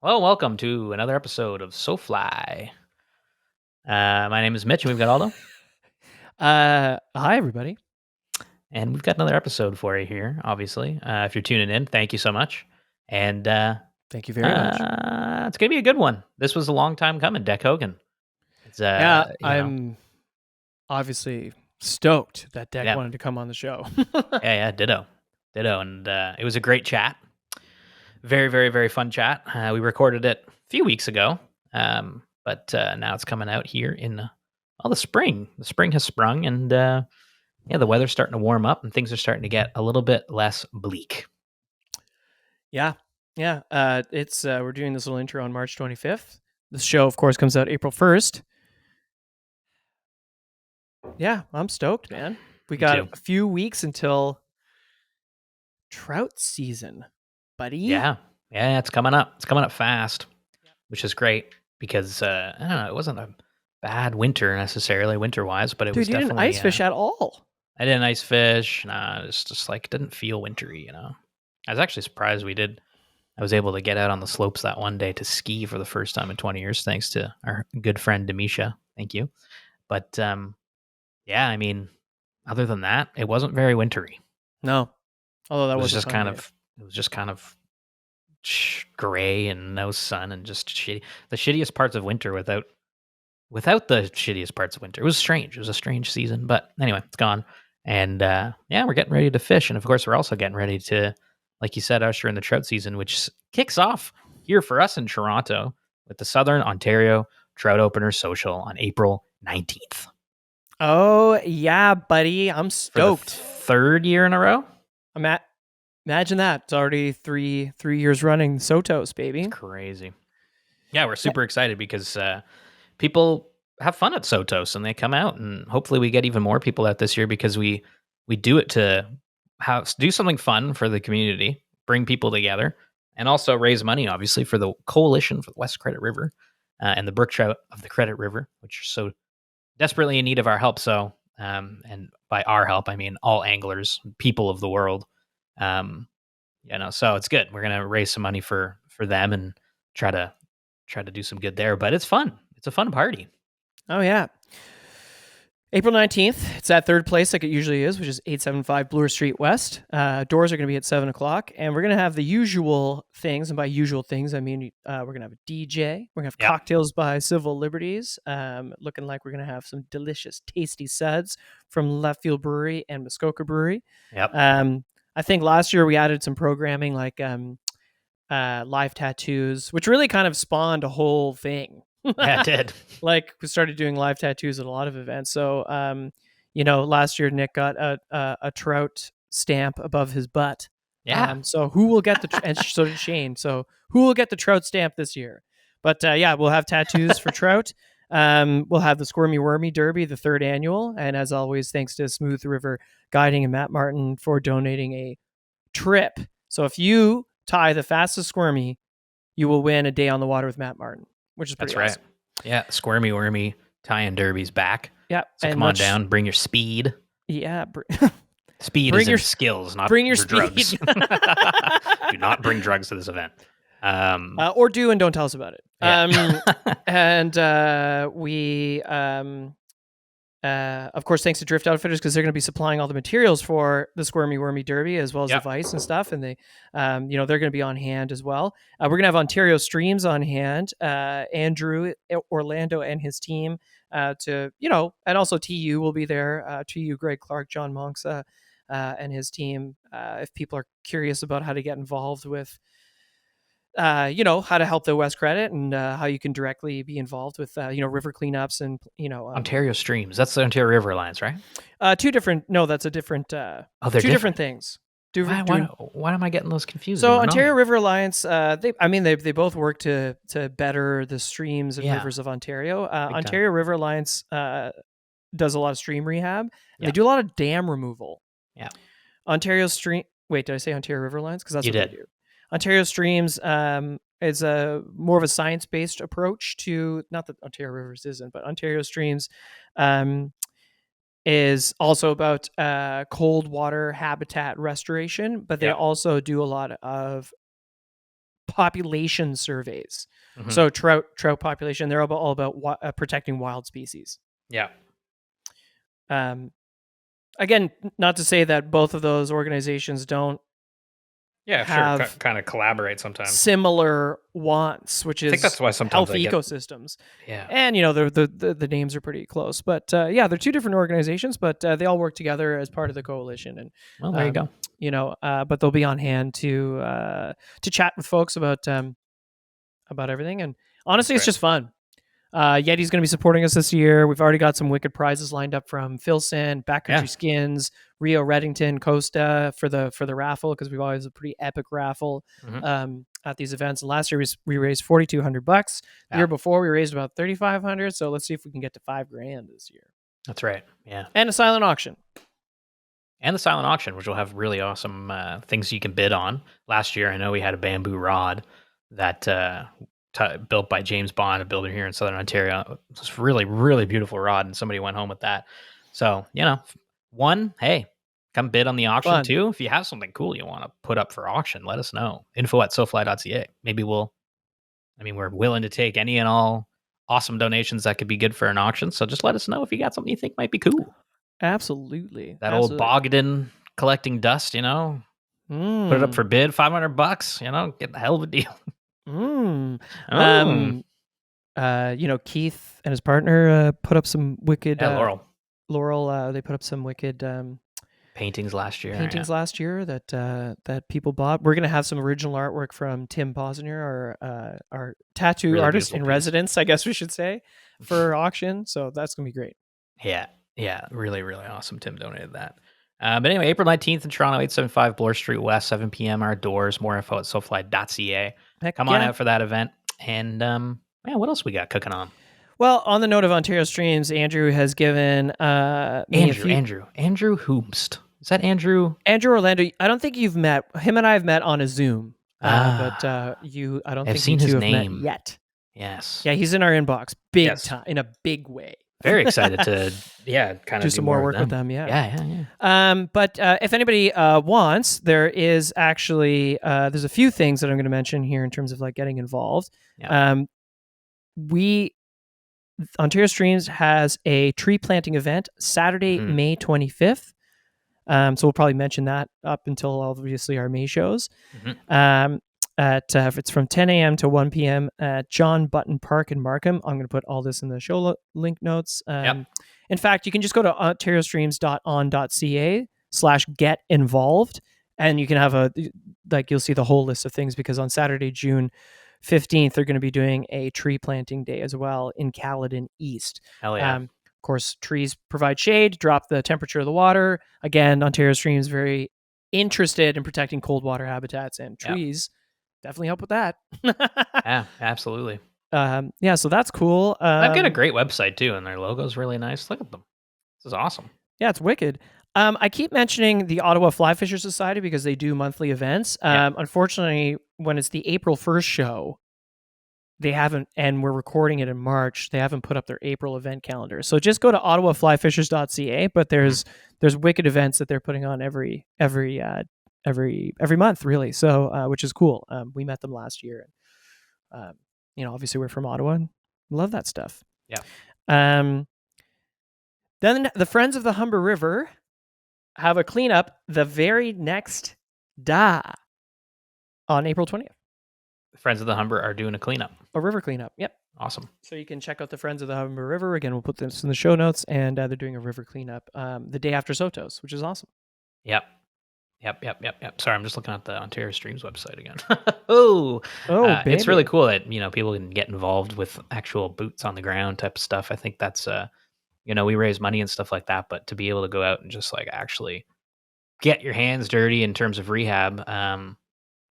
Well, welcome to another episode of So Fly. My name is Mitch, and we've got Aldo, Hi everybody. and we've got another episode for you here. Obviously, if you're tuning in, thank you so much, and Thank you very much. it's gonna be a good one. This was a long time coming, Dec Hogan. It's Yeah, I'm obviously stoked that Dec yeah, wanted to come on the show. ditto, ditto, and it was a great chat. Very, very, very fun chat. We recorded it a few weeks ago, but now it's coming out here in the spring. The spring has sprung, and yeah, the weather's starting to warm up and things are starting to get a little bit less bleak. yeah, yeah. It's we're doing this little intro on March 25th. The show, of course, comes out April 1st. Yeah, I'm stoked, man. We Me got too. a few weeks until trout season, buddy. Yeah. Yeah, it's coming up. It's coming up fast, which is great because I don't know, it wasn't a bad winter necessarily winter wise, but it was Dude, you didn't definitely ice fish at all. I didn't ice fish. Nah, it's just like it didn't feel wintry. I was actually surprised we did. I was able to get out on the slopes that one day to ski for the first time in 20 years, thanks to our good friend Demisha. Thank you. But yeah, I mean, other than that, it wasn't very wintry. No, although that It was was a just fun kind day. of it was just kind of gray and no sun and just shitty. The shittiest parts of winter without the shittiest parts of winter. It was strange. It was a strange season, but anyway, it's gone. And yeah, we're getting ready to fish, and of course, we're also getting ready to, like you said, usher in the trout season, which kicks off here for us in Toronto with the Southern Ontario Trout Opener Social on April 19th Oh yeah, buddy, I'm for the stoked. third year in a row. I'm at. Imagine that. It's already three years running Sotos, baby. It's crazy. Yeah, we're Yeah. super excited because people have fun at Sotos and they come out, and hopefully we get even more people out this year because we do it to do something fun for the community, bring people together, and also raise money, obviously, for the coalition for the West Credit River and the brook trout of the Credit River, which are so desperately in need of our help. So, and by our help, I mean all anglers, people of the world. Um, so it's good. We're gonna raise some money for them and try to do some good there. But it's fun. It's a fun party. Oh yeah. April 19th. It's at third place like it usually is, which is 875 Bloor Street West. Doors are going to be at 7 o'clock. And we're going to have the usual things. And by usual things, I mean we're going to have a DJ. We're going to have Yep. cocktails by Civil Liberties. Looking like we're going to have some delicious, tasty suds from Left Field Brewery and Muskoka Brewery. Yep. I think last year we added some programming like live tattoos, which really kind of spawned a whole thing. Yeah, it did. Like we started doing live tattoos at a lot of events. So, last year Nick got a trout stamp above his butt. Yeah. So who will get and so did Shane. So who will get the trout stamp this year? But yeah, we'll have tattoos for trout. We'll have the Squirmy Wormy Derby, the third annual, and as always, thanks to Smooth River Guiding and Matt Martin for donating a trip. So if you tie the fastest squirmy, you will win a day on the water with Matt Martin, which is pretty That's right. awesome. Yeah. Squirmy Wormy tie-in derby's back. Yeah. So come on down. Bring your speed. Yeah. Speed Bring is your in skills, not bring your drugs. speed. Do not bring drugs to this event. Or do and don't tell us about it. Yeah. And we, of course, thanks to Drift Outfitters because they're going to be supplying all the materials for the Squirmy Wormy Derby as well as Yep. the Vice and stuff. And they, they're going to be on hand as well. We're going to have Ontario Streams on hand. Andrew Orlando and his team and also TU will be there. TU Greg Clark, John Monks, and his team. If people are curious about how to get involved with how to help the West Credit and how you can directly be involved with, river cleanups and, Ontario Streams. That's the Ontario River Alliance, right? two different, no, that's a different, they're two different things. Why am I getting those confused? So Ontario River Alliance, they both work to better the streams and Yeah. rivers of Ontario. time. Ontario River Alliance does a lot of stream rehab. And they do a lot of dam removal. Yeah. Ontario Stream. Wait, did I say Ontario River Alliance? Because that's You what they do. Ontario Streams is a more of a science-based approach to, not that Ontario Rivers isn't, but Ontario Streams is also about cold water habitat restoration, but they Yeah. also do a lot of population surveys. Mhm. So trout population, they're all about protecting wild species. Yeah. Again, not to say that both of those organizations don't Yeah, sure. have Kind of collaborate sometimes. similar wants, which I think is that's why sometimes I healthy get. ecosystems. Yeah. And the names are pretty close, but yeah, they're two different organizations, but they all work together as part of the coalition. And Well, there you go. but they'll be on hand to chat with folks about everything. And honestly, it's That's right. just fun. Yeti's going to be supporting us this year. We've already got some wicked prizes lined up from Philson, Backcountry Yeah. Skins, Rio Reddington, Costa for the raffle, because we've always a pretty epic raffle at these events. And last year we raised $4,200. The year before we raised about $3,500. So let's see if we can get to $5,000 this year. That's right. Yeah. And a silent auction. And the silent auction, which will have really awesome things you can bid on. Last year, I know we had a bamboo rod that built by James Bond, a builder here in Southern Ontario. It's a really, really beautiful rod, and somebody went home with that. So, hey, come bid on the auction Fun. too. If you have something cool you want to put up for auction, let us know. info@sofly.ca. Maybe we're willing to take any and all awesome donations that could be good for an auction. So just let us know if you got something you think might be cool. Absolutely. That old Bogdan collecting dust, put it up for bid, $500, get the hell of a deal. Keith and his partner put up some wicked Laurel. They put up some wicked paintings last year. That people bought. We're gonna have some original artwork from Tim Posner, our tattoo really artist in residence, I guess we should say, for auction. So that's gonna be great. Yeah, really, really awesome. Tim donated that. But anyway, April 19th in Toronto, 875 Bloor Street West, 7 p.m. Our doors. More info at sofly.ca. Come on out for that event. And what else we got cooking on? Well, on the note of Ontario Streams, Andrew has given Andrew Hoomst. Is that Andrew? Andrew Orlando. I don't think you've met him, and I have met on a Zoom. But I don't think seen his name met yet. Yes. Yeah, he's in our inbox big time, in a big way. Very excited to kind of do some more work with them. Yeah. But if anybody wants, there is actually there's a few things that I'm going to mention here in terms of like getting involved. Yeah. Ontario Streams has a tree planting event Saturday, May 25th. So we'll probably mention that up until obviously our May shows. It's from 10 a.m. to 1 p.m. at John Button Park in Markham. I'm going to put all this in the show link notes. In fact, you can just go to ontariostreams.on.ca/get involved, and you can have you'll see the whole list of things, because on Saturday, June 15th, they're going to be doing a tree planting day as well in Caledon East. Hell yeah. Of course, trees provide shade, drop the temperature of the water. Again, Ontario Streams very interested in protecting cold water habitats, and trees definitely help with that. Yeah, absolutely. So that's cool. They've got a great website too, and their logo's really nice. Look at them. This is awesome. Yeah, it's wicked. I keep mentioning the Ottawa Fly Fisher Society because they do monthly events. Unfortunately, when it's the April 1st show, they haven't, and we're recording it in March, they haven't put up their April event calendar. So just go to ottawaflyfishers.ca, but there's wicked events that they're putting on every month, really. So which is cool. We met them last year, and obviously we're from Ottawa and love that stuff. Then the Friends of the Humber River have a cleanup the very next day on April 20th. The Friends of the Humber are doing a cleanup. A river cleanup. Yep. Awesome. So you can check out the Friends of the Humber River. Again, we'll put this in the show notes, and they're doing a river cleanup the day after Sotos, which is awesome. Yep. Sorry, I'm just looking at the Ontario Streams website again. It's really cool that people can get involved with actual boots on the ground type of stuff. I think that's we raise money and stuff like that, but to be able to go out and just like actually get your hands dirty in terms of rehab,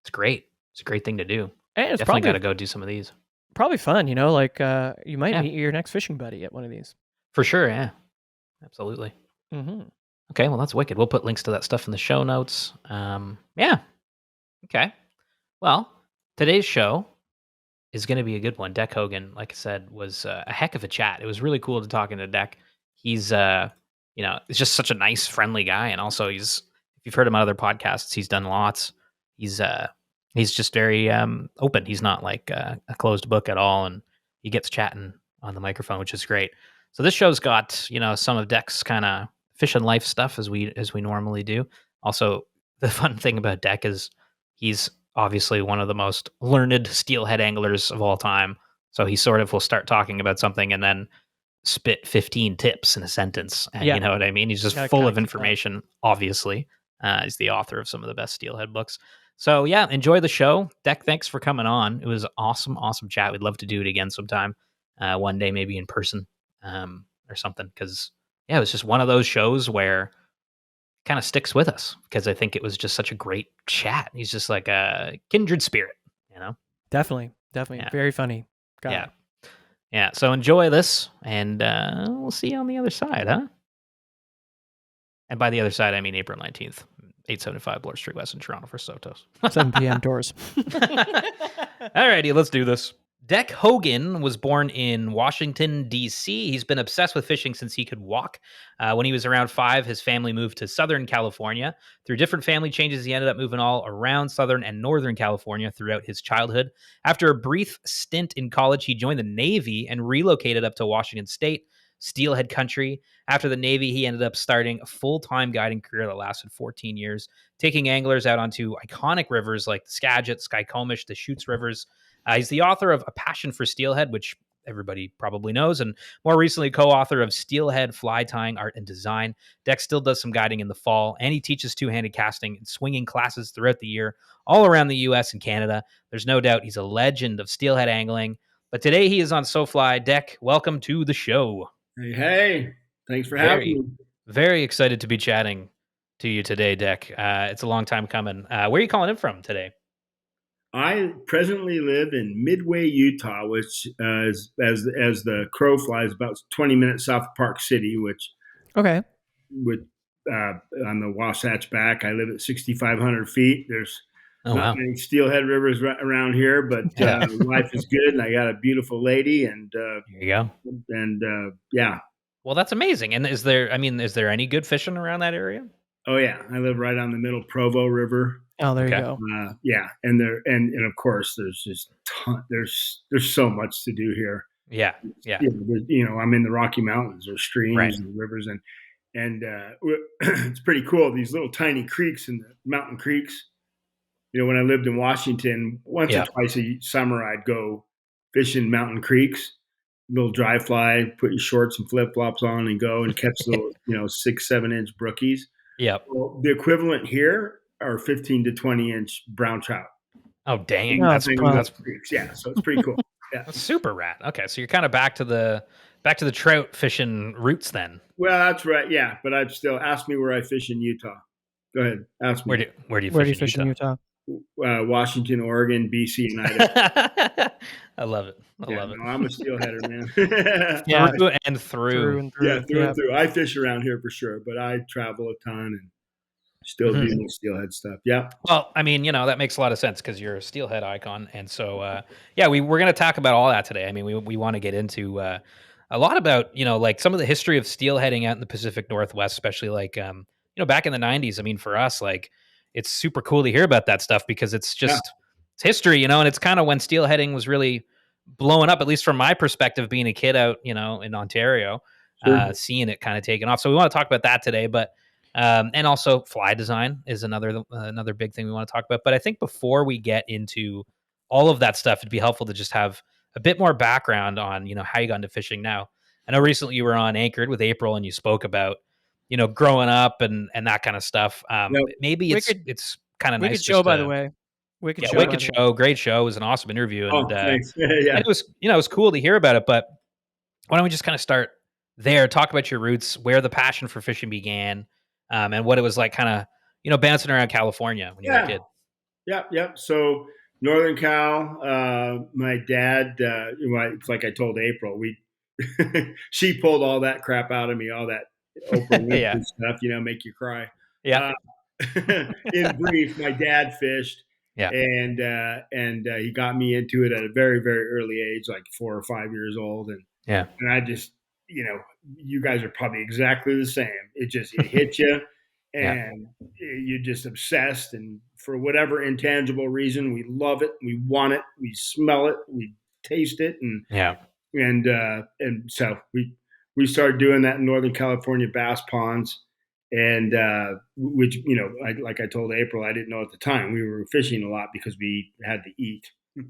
it's great. It's a great thing to do. And it's definitely got to go do some of these. Probably fun, you might meet your next fishing buddy at one of these. For sure, yeah, absolutely. Okay, well, that's wicked. We'll put links to that stuff in the show notes. Okay. Well, today's show is going to be a good one. Dec Hogan, like I said, was a heck of a chat. It was really cool to talking to Dec. He's, he's just such a nice, friendly guy. And also if you've heard him on other podcasts, he's done lots. He's He's just very open. He's not like a closed book at all, and he gets chatting on the microphone, which is great. So this show's got some of Dec's kind of fish and life stuff as we normally do. Also, the fun thing about Dec is he's obviously one of the most learned steelhead anglers of all time. So he sort of will start talking about something and then spit 15 tips in a sentence. Yeah, You know what I mean? He's just gotta full kind of of keep up. information, obviously. He's the author of some of the best Steelhead books. So, yeah, enjoy the show. Dec, thanks for coming on. It was awesome, awesome chat. We'd love to do it again sometime, one day, maybe in person or something. Because, yeah, it was just one of those shows where kind of sticks with us because I think it was just such a great chat. He's just like a kindred spirit, you know? Definitely, definitely, Yeah. very funny Yeah. guy. Yeah. So enjoy this, and we'll see you on the other side, huh? And by the other side, I mean April 19th, 875 Bloor Street West in Toronto for Sotos. 7 p.m. doors. Alrighty, let's do this. Dec Hogan was born in Washington, D.C. He's been obsessed with fishing since he could walk. When he was around 5, his family moved to Southern California. Through different family changes, he ended up moving all around Southern and Northern California throughout his childhood. After a brief stint in college, he joined the Navy and relocated up to Washington State, Steelhead country. After the Navy, he ended up starting a full-time guiding career that lasted 14 years, taking anglers out onto iconic rivers like the Skagit, Skykomish, the Chutes rivers. He's the author of A Passion for Steelhead, which everybody probably knows, and more recently co-author of Steelhead Fly Tying Art and Design. Dec still does some guiding in the fall, and he teaches two-handed casting and swinging classes throughout the year, all around the U.S. and Canada. There's no doubt he's a legend of steelhead angling. But today he is on SoFly. Dec, welcome to the show. Hey, thanks for having Very, me. very excited to be chatting to you today, Dec. It's a long time coming. Where are you calling in from today? I presently live in Midway, Utah, which as the crow flies, about 20 minutes south of Park City, which Okay. with on the Wasatch Back. I live at 6,500 feet. There's Oh, not wow. many steelhead rivers around here, but Yeah. life is good, and I got a beautiful lady, There you go. yeah. Well, that's amazing. And is there any good fishing around that area? Oh yeah, I live right on the Middle Provo River. Oh, there you Okay. go. Yeah, and of course there's just there's so much to do here. Yeah. Yeah. I'm in the Rocky Mountains. There's Right. streams and rivers, and it's pretty cool. These little tiny creeks and the mountain creeks. When I lived in Washington, once or Yeah. twice a summer, I'd go fishing mountain creeks. Little dry fly, put your shorts and flip flops on, and go and catch little 6-7 inch brookies. Yep. Well, the equivalent here are 15 to 20-inch brown trout. Oh, dang. No, Hanging it's in fun. those creeks. Yeah, so it's pretty cool. Yeah. That's super rad. Okay, so you're kind of back to the trout fishing roots then. Well, that's right. Yeah, but I'd still ask me where I fish in Utah. Go ahead, ask Where me. do you Where do fish you in fish in Utah? Utah? Washington, Oregon, BC, and Idaho. I love it. I Yeah, love it. no, I'm a steelheader, man. Yeah, Through and through through. and Yeah, through. through and through. I fish around here for sure, but I travel a ton and still do Mhm. the steelhead stuff. Yeah, Well, I mean, that makes a lot of sense because you're a steelhead icon, and so yeah, we're going to talk about all that today. I mean, we want to get into a lot about like some of the history of steelheading out in the Pacific Northwest, especially like back in the '90s. I mean, for us, like it's super cool to hear about that stuff because yeah, it's history, and it's kind of when steelheading was really blowing up, at least from my perspective, being a kid out in Ontario, sure. seeing it kind of taking off. So we want to talk about that today, but. And also fly design is another big thing we want to talk about. But I think before we get into all of that stuff, it'd be helpful to just have a bit more background on how you got into fishing now. I know recently you were on Anchored with April and you spoke about growing up and that kind of stuff. Yep. Maybe Wicked, it's kind of nice wicked show, just by the to way. Wicked yeah, show, by wicked the way. show, great show. It was an awesome interview Oh, thanks. and Yeah, it was it was cool to hear about it. But why don't we just kind of start there, talk about your roots, where the passion for fishing began, and what it was like kind of, bouncing around California when you were a yeah, kid. yep. So Northern Cal, my dad. It's like I told April, we she pulled all that crap out of me, all that Oprah Yeah. Winfrey stuff. Make you cry. Yeah. Uh, in brief, my dad fished, Yeah. and he got me into it at a very very early age, like 4 or 5 years old, Yeah. and I just you guys are probably exactly the same. It hit you. Yeah. and you're just obsessed. And for whatever intangible reason, we love it, we want it, we smell it, we taste it, Yeah. and so we started doing that in Northern California bass ponds, and which like I told April, I didn't know at the time we were fishing a lot because we had to eat.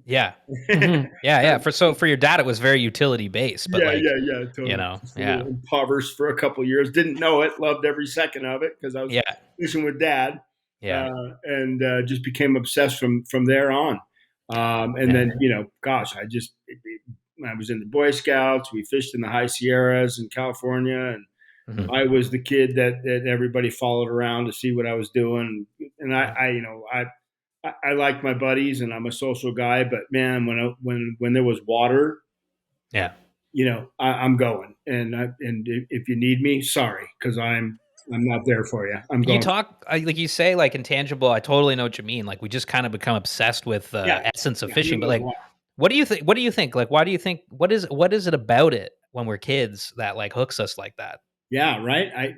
Yeah. Mhm. Yeah, yeah. For your dad, it was very utility based, but Yeah, like, yeah, yeah, totally. Just a yeah, little impoverished for a couple of years. Didn't know it. Loved every second of it because I was yeah, fishing with dad, yeah, and just became obsessed from there on. And yeah. then gosh, I was in the Boy Scouts. We fished in the high Sierras in California, and Mhm. I was the kid that everybody followed around to see what I was doing. And Yeah. I like my buddies, and I'm a social guy. But man, when there was water, Yeah. I'm going, and if you need me, sorry, because I'm not there for you. I'm You going. talk like you say, like intangible. I totally know what you mean. Like we just kind of become obsessed with Yeah, the essence of yeah. Who fishing. But knows like, why? what do you think? What do you think? Like, why do you think? What is it about it when we're kids that like hooks us like that? Yeah, right. I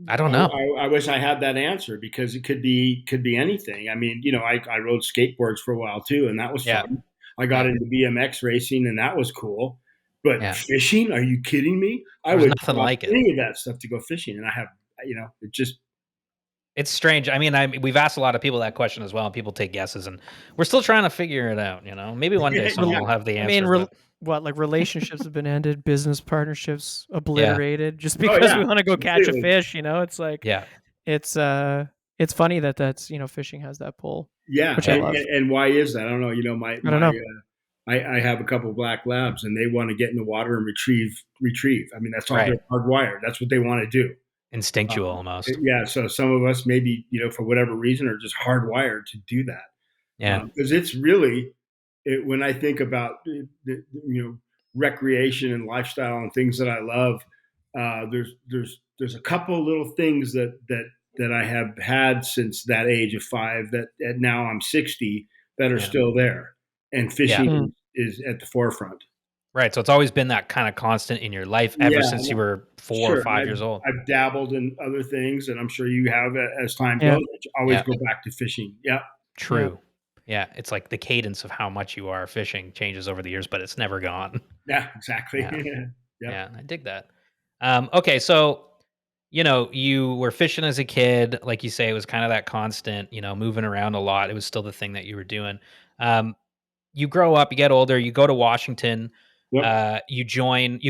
I don't know. I wish I had that answer because it could be anything. I mean, I rode skateboards for a while too, and that was Yeah. fun. I got Yeah. into BMX racing, and that was cool. But Yeah. fishing? Are you kidding me? I There was would nothing drop like it. any of that stuff to go fishing, and I have, it just It's strange. I mean, we've asked a lot of people that question as well, and people take guesses, and we're still trying to figure it out. Maybe one day someone yeah, will have the I mean, answer. But like relationships have been ended, business partnerships yeah, obliterated just oh because yeah, we want to go catch a completely. fish. It's like yeah, it's uh it's funny that's fishing has that pull, Yeah, which I love. and why is that? I don't know. My I don't my know. I have a couple of black labs, and they want to get in the water and retrieve. I mean, that's all right. they're hardwired. That's what they want to do. Instinctual almost. Yeah, so some of us maybe for whatever reason are just hardwired to do that Yeah, because it's really when I think about recreation and lifestyle and things that I love. There's a couple of little things that I have had since that age of 5 that now I'm 60 that are yeah, still there, and yeah. Mm. fishing is at the forefront. Right. So it's always been that kind of constant in your life ever Yeah, since you were 4 or sure. 5 I've years old. I've dabbled in other things, and I'm sure you have as time Yeah, goes. But you always Yeah, go back to fishing. Yeah, yeah, true. Yeah, it's like the cadence of how much you are fishing changes over the years, but it's never gone. yeah, exactly. Yeah, yeah, yeah, I dig that. Okay, so you were fishing as a kid, like you say, it was kind of that constant, moving around a lot. It was still the thing that you were doing. Um, you grow up, you get older, you go to Washington, yep, you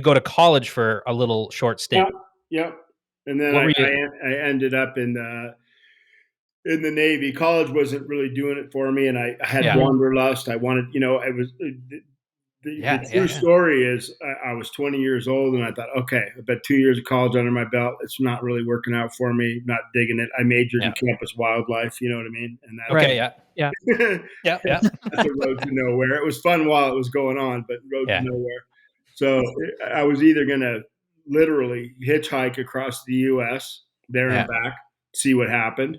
go to college for a little short yeah, stint. yep. And then What I, were you? I I ended up in the Navy. College wasn't really doing it for me, and I had Yeah, Mhm. wanderlust. I wanted, I was the yeah, yeah, true yeah, story is I was 20 years old, and I thought, okay, I've got 2 years of college under my belt. It's not really working out for me. Not digging it. I majored in yeah. campus wildlife. You know what I mean? And Okay, Right. yeah, Yeah. yeah, yeah, that's a road to nowhere. It was fun while it was going on, but road to yeah, nowhere. So I was either going to literally hitchhike across the U.S. there and yeah, back, see what happened,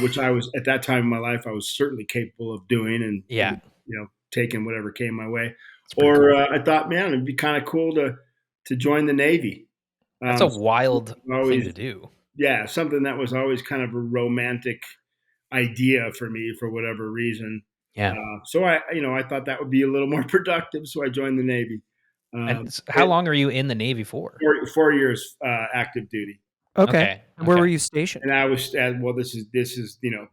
which I was at that time in my life I was certainly capable of doing, yeah. and taking whatever came my way. It's pretty Or cool. I thought, man, it'd be kind of cool to join the Navy. That's a Something wild thing always, to do. yeah, something that was always kind of a romantic idea for me for whatever reason. Yeah. So I thought that would be a little more productive, so I joined the Navy. And Um, how it, long are you in the Navy for? 4 years active duty. Okay. Okay, And where were okay. you And stationed? I was well. This is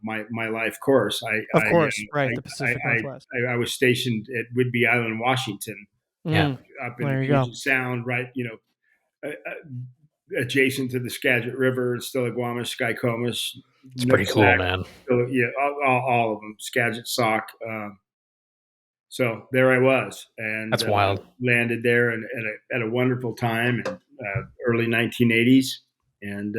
my life course. Of course, right, the Pacific Northwest. I was stationed at Whidbey Island, Washington, Yeah, up in There you go. Puget Sound, right? Adjacent to the Skagit River, Stillaguamish, Skykomish, it's pretty cool, Nooksack, man. yeah, all of them, Skagit, Sauk. So there I was, and That's wild. landed there, and at a wonderful time in early 1980s, and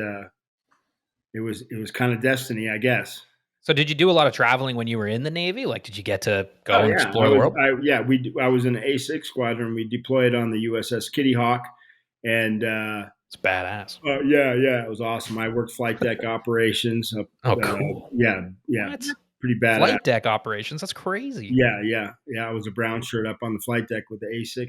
it was kind of destiny, I guess. So did you do a lot of traveling when you were in the Navy? Like, did you get to Oh go and yeah, explore the world? I was in the A6 squadron. We deployed on the USS Kitty Hawk, and It's badass. yeah, it was awesome. I worked flight deck operations. Oh, cool. Yeah, What? pretty badass. Flight deck operations? That's crazy. Yeah. I was a brown shirt up on the flight deck with the A6.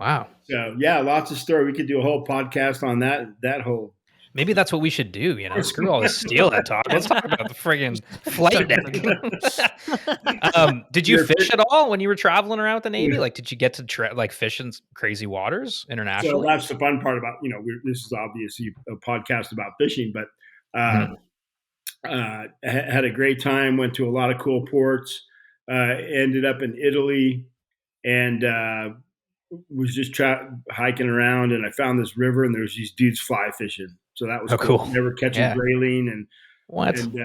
Wow. So yeah, lots of story. We could do a whole podcast on that whole Maybe that's what we should do. You know, Or screw all this steelhead talk. Let's talk about the friggin' flight Start deck. ripping. Did you You're fish at all when you were traveling around with the Navy? Like, did you get to like fish in crazy waters So internationally? that's the fun part about, this is obviously a podcast about fishing, but Mhm. had a great time, went to a lot of cool ports, ended up in Italy, and was just hiking around, and I found this river, and there was these dudes fly fishing. So that was Oh, cool. cool. They were catching Yeah. grayling, and What? and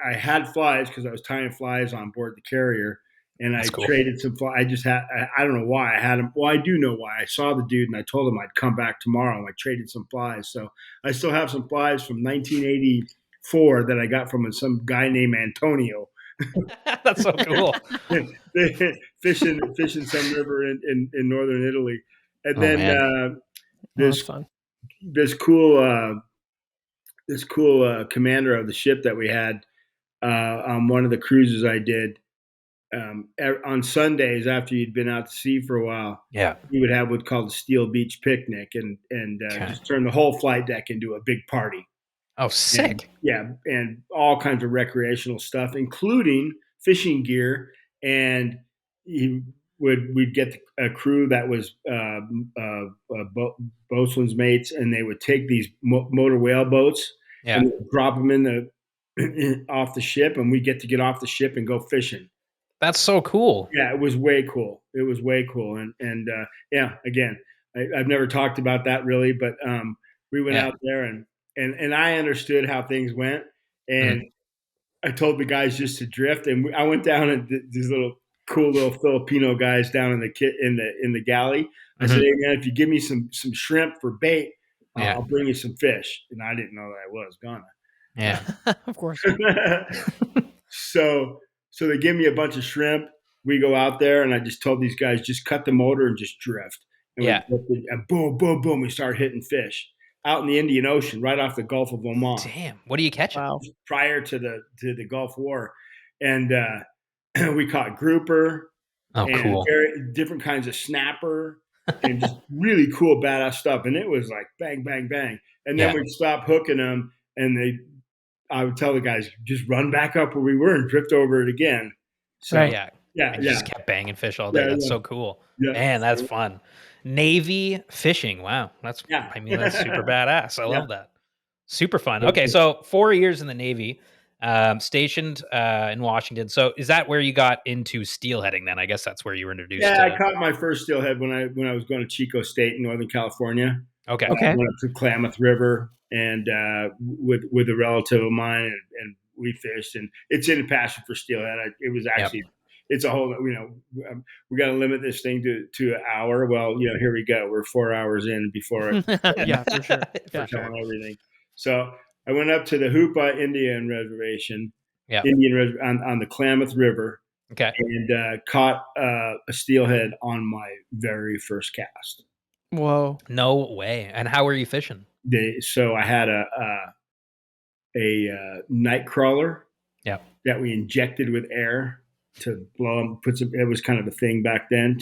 I had flies because I was tying flies on board the carrier, and I That's cool. traded some flies. I just had I don't know why I had them. Well, I do know why. I saw the dude, and I told him I'd come back tomorrow. And I traded some flies, so I still have some flies from 1984 that I got from some guy named Antonio. That's so cool. fishing some river in northern Italy, and Oh then man. Oh, that's this fun. this cool commander of the ship that we had on one of the cruises I did. On Sundays after you'd been out to sea for a while, Yeah. you would have what's called a Steel Beach picnic, and Okay. just turn the whole flight deck into a big party. Oh, And sick. yeah, and all kinds of recreational stuff, including fishing gear. And we'd get a crew that was boatswain's mates, and they would take these motor whale boats Yeah. and drop them in the off the ship, and we get off the ship and go fishing. That's so cool. Yeah, it was way cool. It was way cool, and yeah, again, I've never talked about that really, but we went Yeah. out there, and I understood how things went, Mhm. and I told the guys just to drift, and I went down and these cool little Filipino guys down in the galley. I said, Mhm. "Hey man, if you give me some shrimp for bait, Yeah. I'll bring you some fish." And I didn't know that I was gonna. Yeah. Of course. so so they give me a bunch of shrimp. We go out there, and I just told these guys, just cut the motor and just drift. And we Yeah. drifted, and boom, boom, boom, we start hitting fish out in the Indian Ocean, right off the Gulf of Oman, Damn. What are you catching? Wow. prior to the Gulf War, and we caught grouper Oh, and cool. very different kinds of snapper and just really cool, badass stuff. And it was like bang, bang, bang. And then Yeah. we'd stop hooking them, and I would tell the guys, just run back up where we were and drift over it again. So Right. Yeah. yeah, And you yeah, just kept banging fish all day. yeah, That's yeah, so cool. yeah, Man, that's fun. Navy fishing. Wow. yeah, I mean, that's super badass. I yeah. love that. Super fun. Okay, so 4 years in the Navy, stationed in Washington. So is that where you got into steelheading then? I guess that's where you were introduced Yeah, I to. caught my first steelhead when I was going to Chico State in Northern California. Okay. I Okay. went up to Klamath River and with a relative of mine, and we fished. And it's in a passion for steelhead. It was Yep. actually, it's a whole, we got to limit this thing to an hour. Well, here we go. We're 4 hours in before Yeah, for sure. For Yeah. sure. telling everything. So I went up to the Hoopa Indian Reservation, Yeah. on the Klamath River, Okay. and caught a steelhead on my very first cast. Whoa. No way. And how were you fishing? So I had a night crawler Yeah. that we injected with air to blow them. It was kind of a thing back then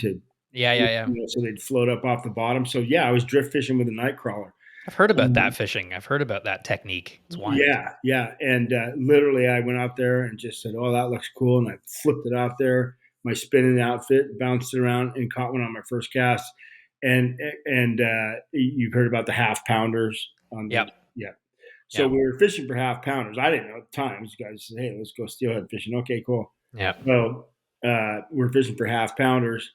Yeah. so they'd float up off the bottom. So yeah, I was drift fishing with a night crawler. I've heard about that fishing. I've heard about that technique. It's wild. Yeah, and literally I went out there and just said, "Oh, that looks cool," and I flipped it out there. My spinning outfit bounced it around and caught one on my first cast. And you've heard about the half pounders on the Yep. yeah. So Yep. we were fishing for half pounders. I didn't know at the time. These guys said, "Hey, let's go steelhead fishing." Okay, cool. Yep. So we're fishing for half pounders,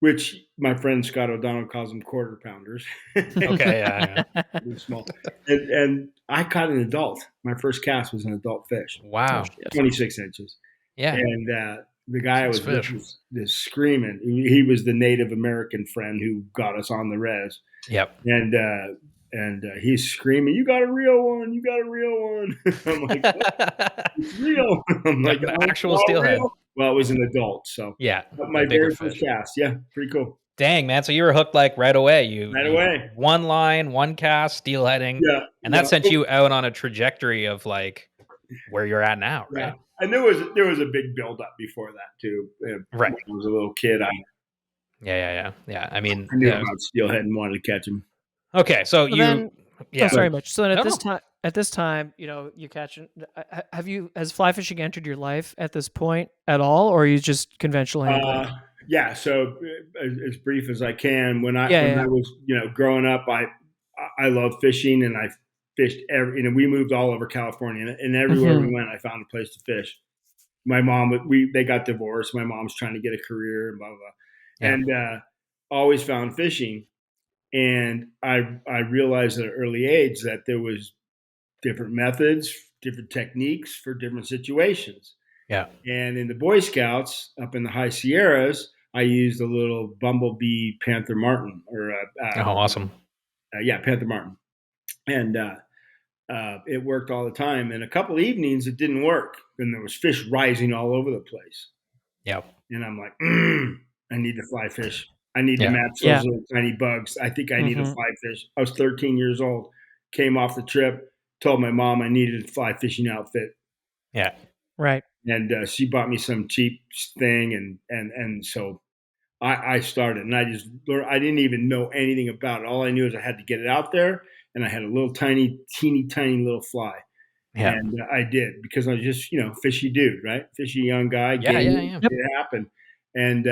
which my friend Scott O'Donnell calls them quarter pounders. Okay. Yeah. Really small. And I caught an adult. My first cast was an adult fish, Oh, Wow. shit. 26 inches. Yeah. And the guy I Nice was with fish. was screaming. He was the Native American friend who got us on the res. Yep. And he's screaming, "You got a real one! You got a real one!" I'm like, "What? It's real." I'm like, An "Oh, actual it's all steelhead. real?" Well, it was an adult, so Yeah. my A bigger very first fish. cast. Yeah, pretty cool. Dang, man. So you were hooked like right away. Right You away. one line, one cast, steelheading, Yeah, and that yeah. sent you out on a trajectory of like where you're at now, Yeah, right? and there was a big buildup before that too. Right. When I was a little kid, I Yeah. I mean, knew yeah. about steelhead and wanted to catch him. Okay, so So then, Oh, Yeah. But sorry, Mitch. So then No, no. at this time, you catch. Has fly fishing entered your life at this point at all, or are you just conventional angling? uh, yeah, so as brief as I can, Yeah, when yeah. I was growing up, I love fishing, and I fished we moved all over California, and everywhere we Hmm. went, I found a place to fish. My mom, they got divorced. My mom's trying to get a career and blah blah, blah. Yeah. And always found fishing. And I realized at an early age that there was different methods, different techniques for different situations. Yeah. And in the Boy Scouts up in the high Sierras, I used a little bumblebee panther martin, or Oh, awesome. yeah, panther martin, and it worked all the time. And a couple evenings it didn't work, and there was fish rising all over the place. Yeah. And I'm like, I need to fly fish. I need to Yeah. match those Yeah. little tiny bugs. I think I need to Hmm. fly fish. I was 13 years old, came off the trip, told my mom I needed a fly fishing outfit, Yeah. Right. and she bought me some cheap thing, and so I started, and I just learned. I didn't even know anything about it. All I knew is I had to get it out there, and I had a little tiny, teeny tiny little fly. Yeah. And I did, because I was just, fishy dude, right? Fishy young guy, Yeah. Yeah. game, Yeah. Yep. it happened. And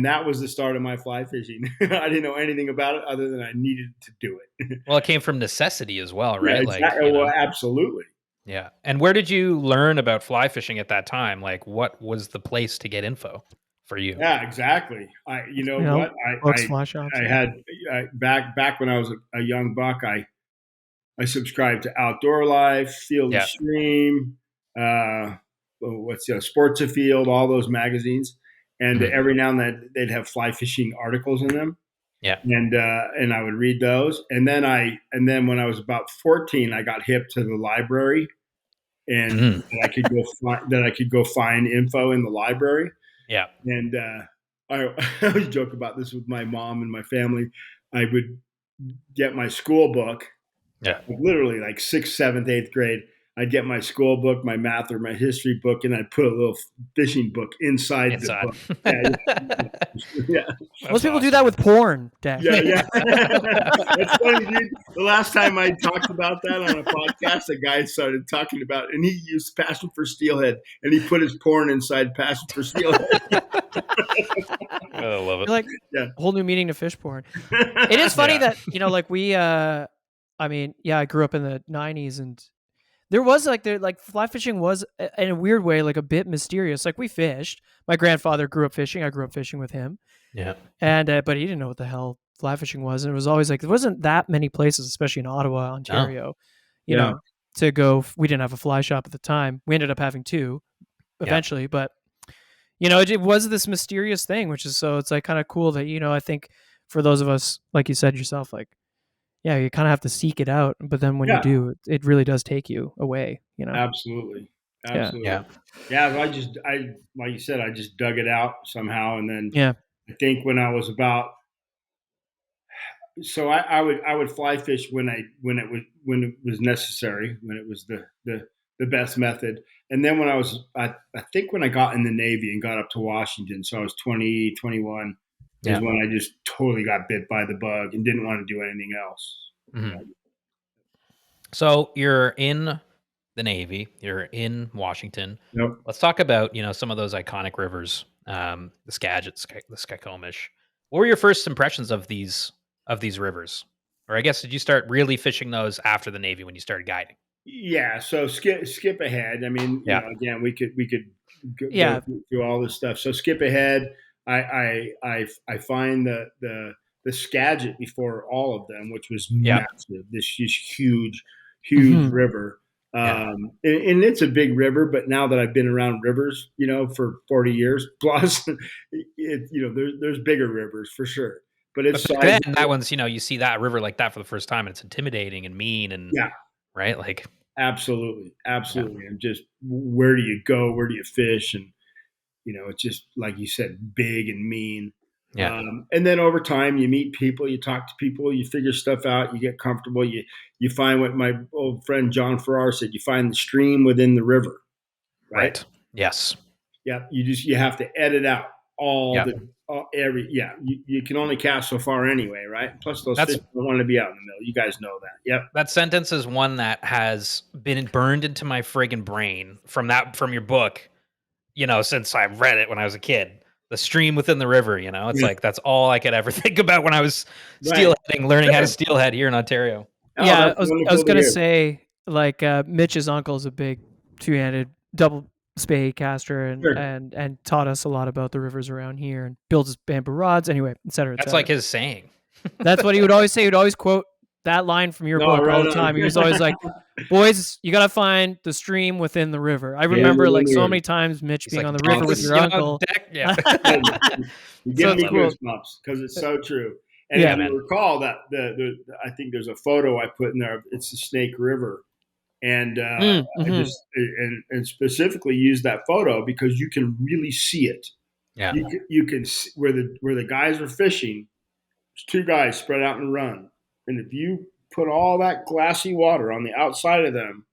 that was the start of my fly fishing. I didn't know anything about it other than I needed to do it. Well, it came from necessity as well, Yeah, right? Like, exactly. Well, absolutely. yeah. And where did you learn about fly fishing at that time? Like, what was the place to get info for you? Yeah, exactly. You know You know, what? books, fly shops. I Yeah. had back when I was a young buck. I subscribed to Outdoor Life, Field and Yeah. Stream, what's Sports Afield, all those magazines, and Mhm. every now and then they'd have fly fishing articles in them, Yeah. and I would read those, and then when I was about 14, I got hip to the library, and Mhm. that I could go find info in the library, Yeah. and I always joke about this with my mom and my family. I would get my school book, Yeah. literally like sixth, seventh, eighth grade. I'd get my school book, my math or my history book, and I'd put a little fishing book inside the Inside. book. Yeah, yeah, Most That's people do that awesome. with porn, Dec. yeah, yeah. That's funny, dude. The last time I talked about that on a podcast, a guy started talking about, and he used Passion for Steelhead, and he put his porn inside Passion for Steelhead. I love it. You're like, Yeah, whole new meaning to fish porn. It is funny Yeah. that, like we, I mean, yeah, I grew up in the '90s, and there was like fly fishing was in a weird way like a bit mysterious. Like we fished. My grandfather grew up fishing. I grew up fishing with him, Yeah. and but he didn't know what the hell fly fishing was, and it was always like there wasn't that many places, especially in Ottawa, No. Ontario, you yeah, know, to go. We didn't have a fly shop at the time. We ended up having two Yeah. eventually, but it was this mysterious thing, which is so it's like kind of cool that I think for those of us, like you said yourself, like yeah, you kind of have to seek it out, but then when you yeah. do, it really does take you away. Absolutely, Yeah, absolutely. Yeah. Yeah, I like you said, I just dug it out somehow, and then yeah, I think when I was about, so I would fly fish when it was necessary, when it was the best method. And then when I think when I got in the Navy and got up to Washington, so I was 20 21, is Yeah. when I just totally got bit by the bug and didn't want to do anything else. Mhm. So you're in the Navy, you're in Washington. Nope. Let's talk about, some of those iconic rivers, the Skagit, the Skykomish. What were your first impressions of these rivers? Or I guess did you start really fishing those after the Navy when you started guiding? Yeah, so skip ahead. I mean, Yeah. again, we could go yeah. through all this stuff. So skip ahead. I find the Skagit before all of them, which was Yeah. massive. This huge Hmm. river. Yeah. And it's a big river, but now that I've been around rivers, for 40 years plus, there's bigger rivers for sure. But But it's back then, that sizable. one's, you see that river like that for the first time and it's intimidating and mean and Yeah, right? Like, absolutely, yeah. absolutely. And just where do you go? Where do you fish? And it's just like you said, big and mean. Yeah. And then over time, you meet people, you talk to people, you figure stuff out, you get comfortable. You find what my old friend John Farrar said: you find the stream within the river, right? Right. Yes. Yeah, you have to edit out all Yeah. the you can only cast so far anyway, right? Plus, those That's fish don't want to be out in the middle. You guys know that. Yep. that sentence is one that has been burned into my friggin' brain from your book, since I read it when I was a kid. The stream within the river, it's Yeah. like that's all I could ever think about when I was Right. steelheading, learning how to Good. steelhead here in Ontario. Oh, Yeah, that's I was wonderful to gonna hear. say like Mitch's uncle is a big two-handed double spey caster and Sure. and taught us a lot about the rivers around here and builds bamboo rods anyway, et cetera, et That's cetera. like his saying. That's what he would always say. He'd always quote that line from your No, book all right the on. time. He was always like, "Boys, you gotta find the stream within the river." I Yeah, remember like so we're many times Mitch He's being like, on the "Deck river with awesome. your uncle. Deck." Yeah. Yeah, you're So giving it's me cool. goosebumps because it's so true. And if Yeah. Yeah, you man. recall that I think there's a photo I put in there. It's the Snake River, and I Mm-hmm. just and specifically use that photo because you can really see it. Yeah. You can see where the guys are fishing. There's two guys spread out and run, and if you put all that glassy water on the outside of them,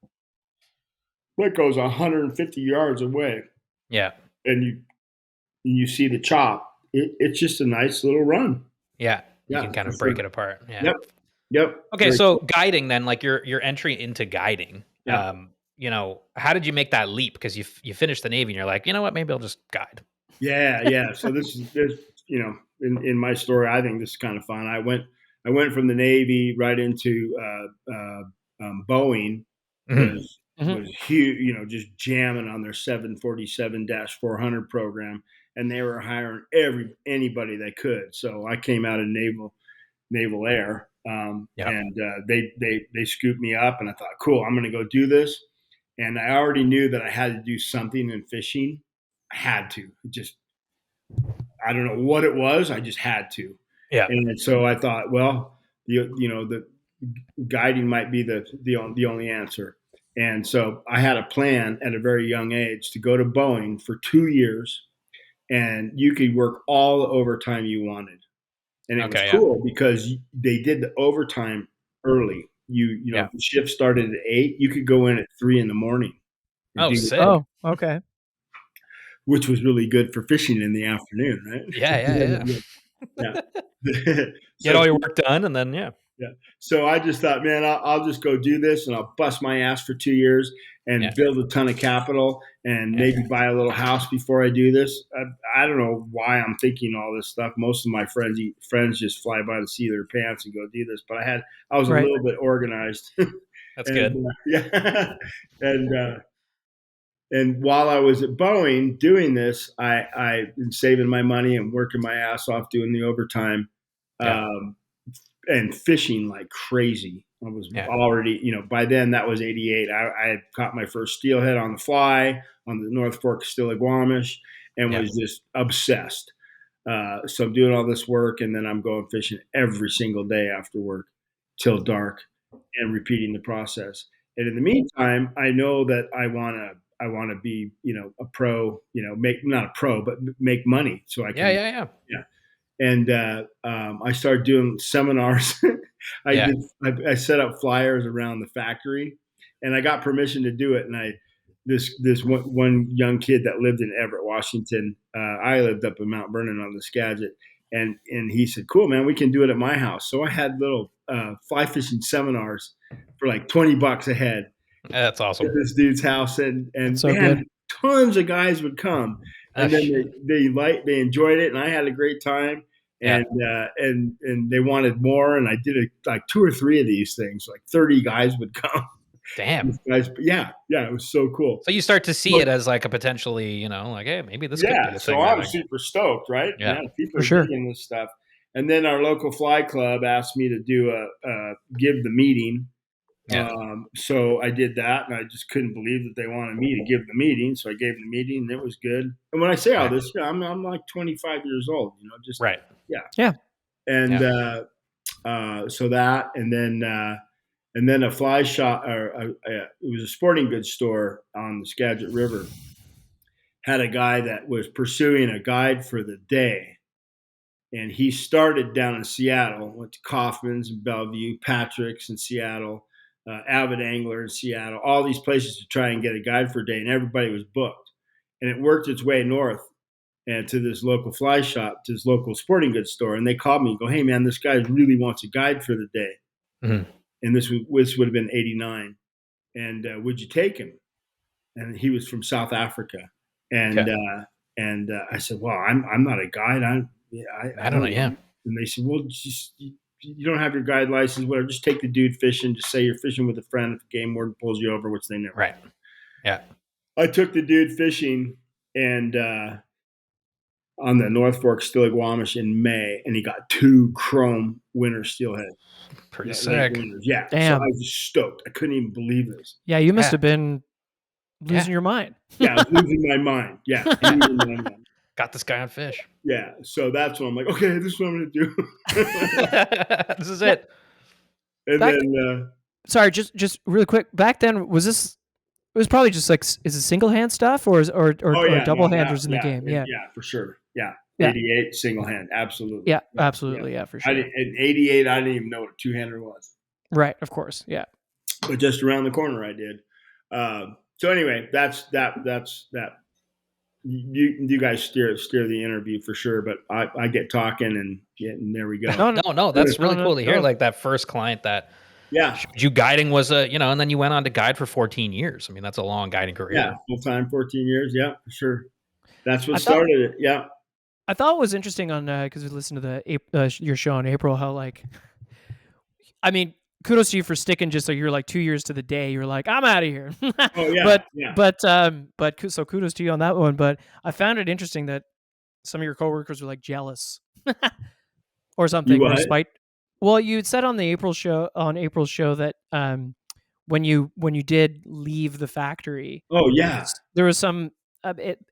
that goes 150 yards away, Yeah. and you see the chop. It's just a nice little run. Yeah. You Yeah, can kind for of break sure. it apart. Yeah. Yep. Yep. Okay, Very so cool. guiding then, like your entry into guiding, Yeah. how did you make that leap? Because you finished the Navy and you're like, you know what, maybe I'll just guide. Yeah. Yeah. So in my story, I think this is kind of fun. I went from the Navy right into Boeing Mhm. Mm-hmm. was huge, just jamming on their 747-400 program, and they were hiring anybody they could. So I came out of Naval Air, Yeah. and they scooped me up, and I thought, cool, I'm going to go do this. And I already knew that I had to do something in fishing. I had to. Just I don't know what it was. I just had to. Yeah. And so I thought, well, the guiding might be the only answer. And so I had a plan at a very young age to go to Boeing for 2 years, and you could work all the overtime you wanted. And it was Okay, yeah. cool because they did the overtime early. Yeah. The shift started at 8. You could go in at 3 in the morning and Oh, do your sick. work, Oh, okay. which was really good for fishing in the afternoon, Yeah, yeah, right? Yeah. Get So all your work done and then yeah. yeah. So I just thought, man, I'll just go do this and I'll bust my ass for 2 years and Yeah. build a ton of capital and Yeah. maybe buy a little house before I do this. I don't know why I'm thinking all this stuff. Most of my friends just fly by the seat of their pants and go do this, but I was a Right. little bit organized, That's and good. yeah, and and while I was at Boeing doing this, I been saving my money and working my ass off doing the overtime. Yeah. Um, and fishing like crazy. I was Yeah. already, by then that was 88. I had caught my first steelhead on the fly on the North Fork of Stillaguamish and Yeah. was just obsessed. So I'm doing all this work and then I'm going fishing every single day after work till dark and repeating the process. And in the meantime, I know that I want to be, a pro, make not a pro, but make money so I Yeah, can, yeah, yeah. yeah, and I started doing seminars. Yeah. I set up flyers around the factory, and I got permission to do it. And this one young kid that lived in Everett, Washington. I lived up in Mount Vernon on the Skagit, and he said, "Cool, man, we can do it at my house." So I had little fly fishing seminars for like $20 a head That's at awesome. this dude's house, and That's so man, good. tons of guys would come, and then Shit. they enjoyed it, and I had a great time, Yeah. and they wanted more, and I did like two or three of these things, like 30 guys would come. Damn. These guys, yeah, it was so cool. So you start to see Well, it as like a potentially, like, hey, maybe this could be yeah, a so thing that I'm I can. super stoked, right? Yeah. Yeah, people For are sure. digging this stuff. And then our local fly club asked me to do give the meeting. Yeah. So I did that, and I just couldn't believe that they wanted me to give the meeting. So I gave the meeting, and it was good. And when I say all Right. this, I'm like 25 years old, just Right. yeah. Yeah. And Yeah. so that, and then a fly shop, or it was a sporting goods store on the Skagit River, had a guy that was pursuing a guide for the day. And he started down in Seattle, went to Kaufman's in Bellevue, Patrick's in Seattle, Avid Angler in Seattle, all these places to try and get a guide for a day, and everybody was booked. And it worked its way north, and to this local fly shop, to this local sporting goods store, and they called me and go, "Hey man, this guy really wants a guide for the day." Mhm. And this would have been '89. And would you take him? And he was from South Africa. And Okay. I said, "Well, I'm not a guide. I I don't know. don't Yeah. know." And they said, "Well, just you don't have your guide license, whatever. Just take the dude fishing. Just say you're fishing with a friend. If a game warden pulls you over, which they never Right. did." Yeah. I took the dude fishing and on the North Fork Stillaguamish in May, and he got 2 chrome winter steelhead Pretty late sick. winners. Yeah, so I Damn. was stoked. I couldn't even believe this. Yeah, you must Yeah. have been Yeah. losing your mind. Yeah, I was losing my mind. Yeah, losing my mind. Got this guy on fish. Yeah, so that's when I'm like, okay, this is what I'm gonna do. This is Yeah. it. And Back then Sorry, just really quick. Back then, was this? It was probably just like, is it single hand stuff, or is oh or yeah, double no, handers in the game? Yeah, yeah, for sure. Yeah, yeah, 88 single hand, absolutely. yeah, Yeah, yeah. absolutely, yeah, for I sure. didn't in 88. I didn't even know what a 2-hander was, Right, of course, yeah. but just around the corner I did. So anyway, that's that. You guys steer the interview for sure, but I get talking and there we go. No, no, No, that's no, really no, cool to hear. no. Like that first client that Yeah, showed you guiding was and then you went on to guide for 14 years. I mean, that's a long guiding yeah, career. full time, 14 years. Yeah, for sure. That's what I thought started it. Yeah. I thought it was interesting on because we listened to your show in April. How like, I mean, kudos to you for sticking. Just so you're like 2 years to the day. You're like, I'm out of here. Oh yeah, but yeah. so kudos to you on that one. But I found it interesting that some of your coworkers were like jealous or You something, or what? spite. Well, you said on April's show that when you did leave the factory, Oh there yeah. was some.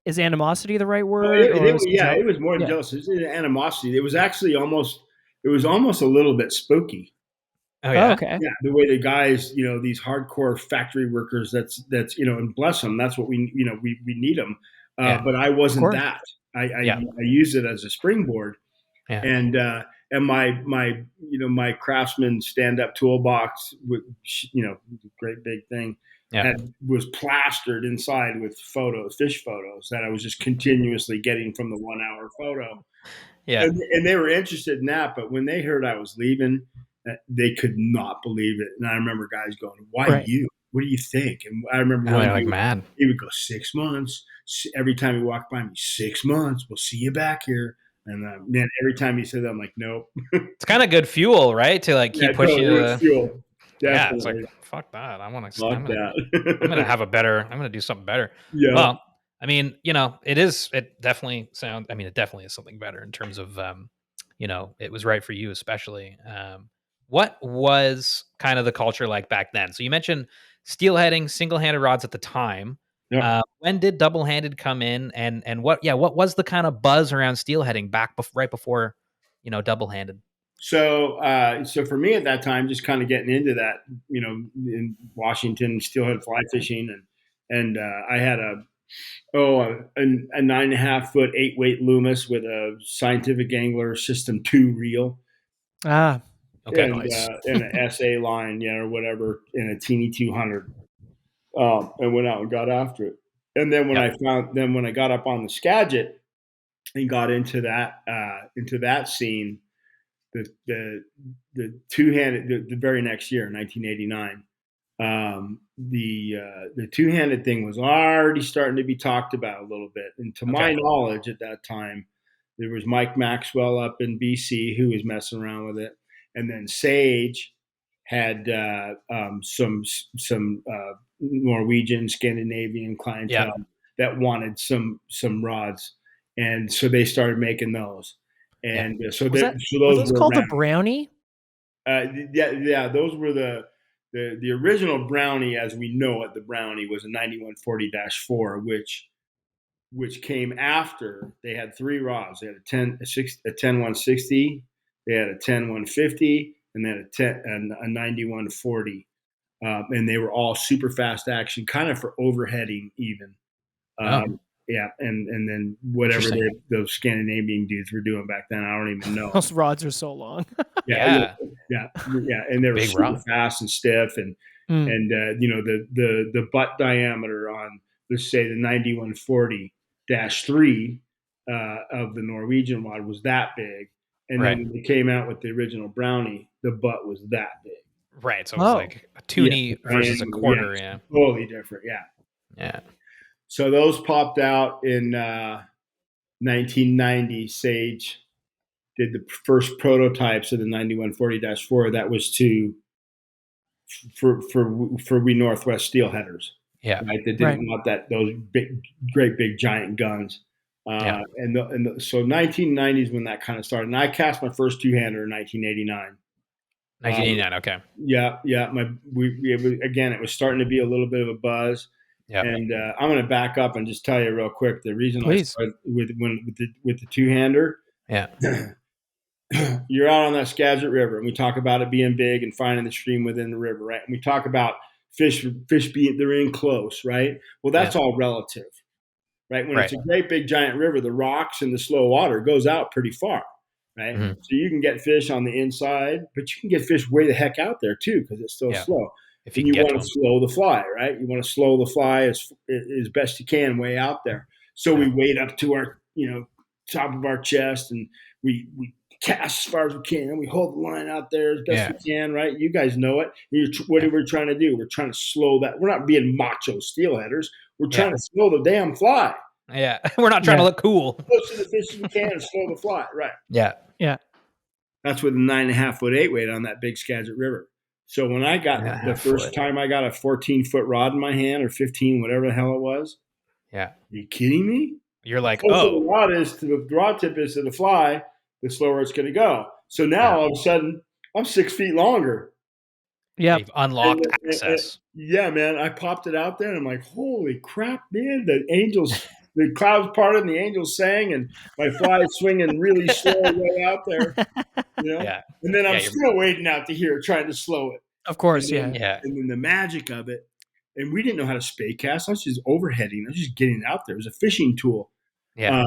Is animosity the right Oh, word, or some yeah, it was more than Yeah. jealous. It was animosity. It was actually it was almost a little bit spooky. Oh Oh, yeah. okay. Yeah, the way the guys, these hardcore factory workers. And bless them. That's what we need them. Yeah. But I Of wasn't course. that. I Yeah. used it as a springboard, Yeah. and my Craftsman stand up toolbox with great big thing Yeah. was plastered inside with fish photos that I was just continuously getting from the 1 hour photo, Yeah. and they were interested in that. But when they heard I was leaving, they could not believe it. And I remember guys going, "Why Right. you? What do you think?" And I remember Oh, one they're like dude, mad. he would go 6 months. Every time he walked by me, 6 months. We'll see you back here. And man, every time he said that, I'm like, nope. It's kind of good fuel, right? To like Yeah, keep pushing totally. you. It was fuel. Yeah. It's like Definitely. fuck that. I want to. Fuck I'm gonna that. have a better. I'm gonna do something better. Yeah. Well, I mean, it definitely sounds. I mean, it definitely is something better in terms of, it was right for you, especially. What was kind of the culture like back then? So you mentioned steelheading, single-handed rods at the time. Yep. When did double-handed come in, and what was the kind of buzz around steelheading right before, double-handed? So for me at that time, just kind of getting into that, in Washington, steelhead fly fishing, and I had a 9.5 foot 8 weight Loomis with a Scientific Angler System 2 reel Ah, Okay. and nice. and an SA line, or whatever, in a teeny 200, and went out and got after it. And then Yep. when I got up on the Skagit and got into that scene, the two-handed the very next year, 1989, the two-handed thing was already starting to be talked about a little bit. And to my Okay. knowledge, at that time, there was Mike Maxwell up in BC who was messing around with it, and then Sage had some Norwegian, Scandinavian Yeah. clientele that wanted some rods, and so they started making those. Yeah. And so Were those those were called the around. Brownie? Yeah, those were the original Brownie as we know it. The Brownie was a 9140-4, which came after. They had 3 rods. They had a 10 160, they had a 10 150, and then a 9140. And they were all super fast action, kind of for overheading even. Oh, Yeah, and then whatever interesting. those Scandinavian dudes were doing back then, I don't even know. Those rods are so long. Yeah, Yeah. yeah, and they were Big super rod. fast and stiff, and Mm. and the butt diameter on, let's say, the 9140-3 of the Norwegian rod was that big, and then Right. when they came out with the original Brownie, the butt was that big. Right. So it was Oh, like a Yeah, the toonie versus a diameter, yeah, quarter. it's Yeah. totally different. Yeah. Yeah. So those popped out in 1990. Sage did the first prototypes of the 9140-4. That was to for we Northwest steelheaders, Yeah. right? That right. didn't want those big, great big giant guns. Yeah. So 1990 is when that kind of started. And I cast my first two hander in 1989. 1989. Okay. Yeah, yeah. Again, it was starting to be a little bit of a buzz. Yeah. And I'm going to back up and just tell you real quick the reason I Please. started with the two hander. Yeah. You're out on that Skagit River, and we talk about it being big and finding the stream within the river, right? And we talk about fish being they're in close, right? Well, that's Yeah. all relative, right? When Right. it's a great big giant river, the rocks and the slow water goes out pretty far, right? Hmm. So you can get fish on the inside, but you can get fish way the heck out there too because it's still Yeah. slow. If you And can you get to want to them. slow the fly, right? You want to slow the fly as best you can way out there. So we Yeah. wade up to our top of our chest, and we cast as far as we can, and we hold the line out there as best Yeah. we can, right? You guys know it. What Yeah. are we trying to do? We're trying to slow that. We're not being macho steelheaders. We're Yeah. trying to slow the damn fly. Yeah. We're not trying to Yeah. look cool. Close to the fish as we can and slow the fly, right? Yeah. Yeah. That's with a 9.5-foot 8 weight on that big Skagit River. So when I got the 9.5 first foot. time I got a 14-foot rod in my hand, or 15, whatever the hell it was, Yeah. are you kidding me? You're like, The closer oh. the rod tip is to the fly, the slower it's going to go. So now Yeah. all of a sudden, I'm 6 feet longer. Yep. You've unlocked access. Yeah, man, I popped it out there, and I'm like, holy crap, man! The clouds parted, and the angels sang, and my fly is swinging really slow way out there, Yeah. And then I'm Yeah. still waiting out to here, trying to slow it. Of course. And Yeah. Yeah. then the magic of it, and we didn't know how to spay cast. I was just overheading. I was just getting out there. It was a fishing tool. Yeah.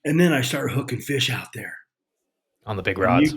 And then I started hooking fish out there. On the big rods.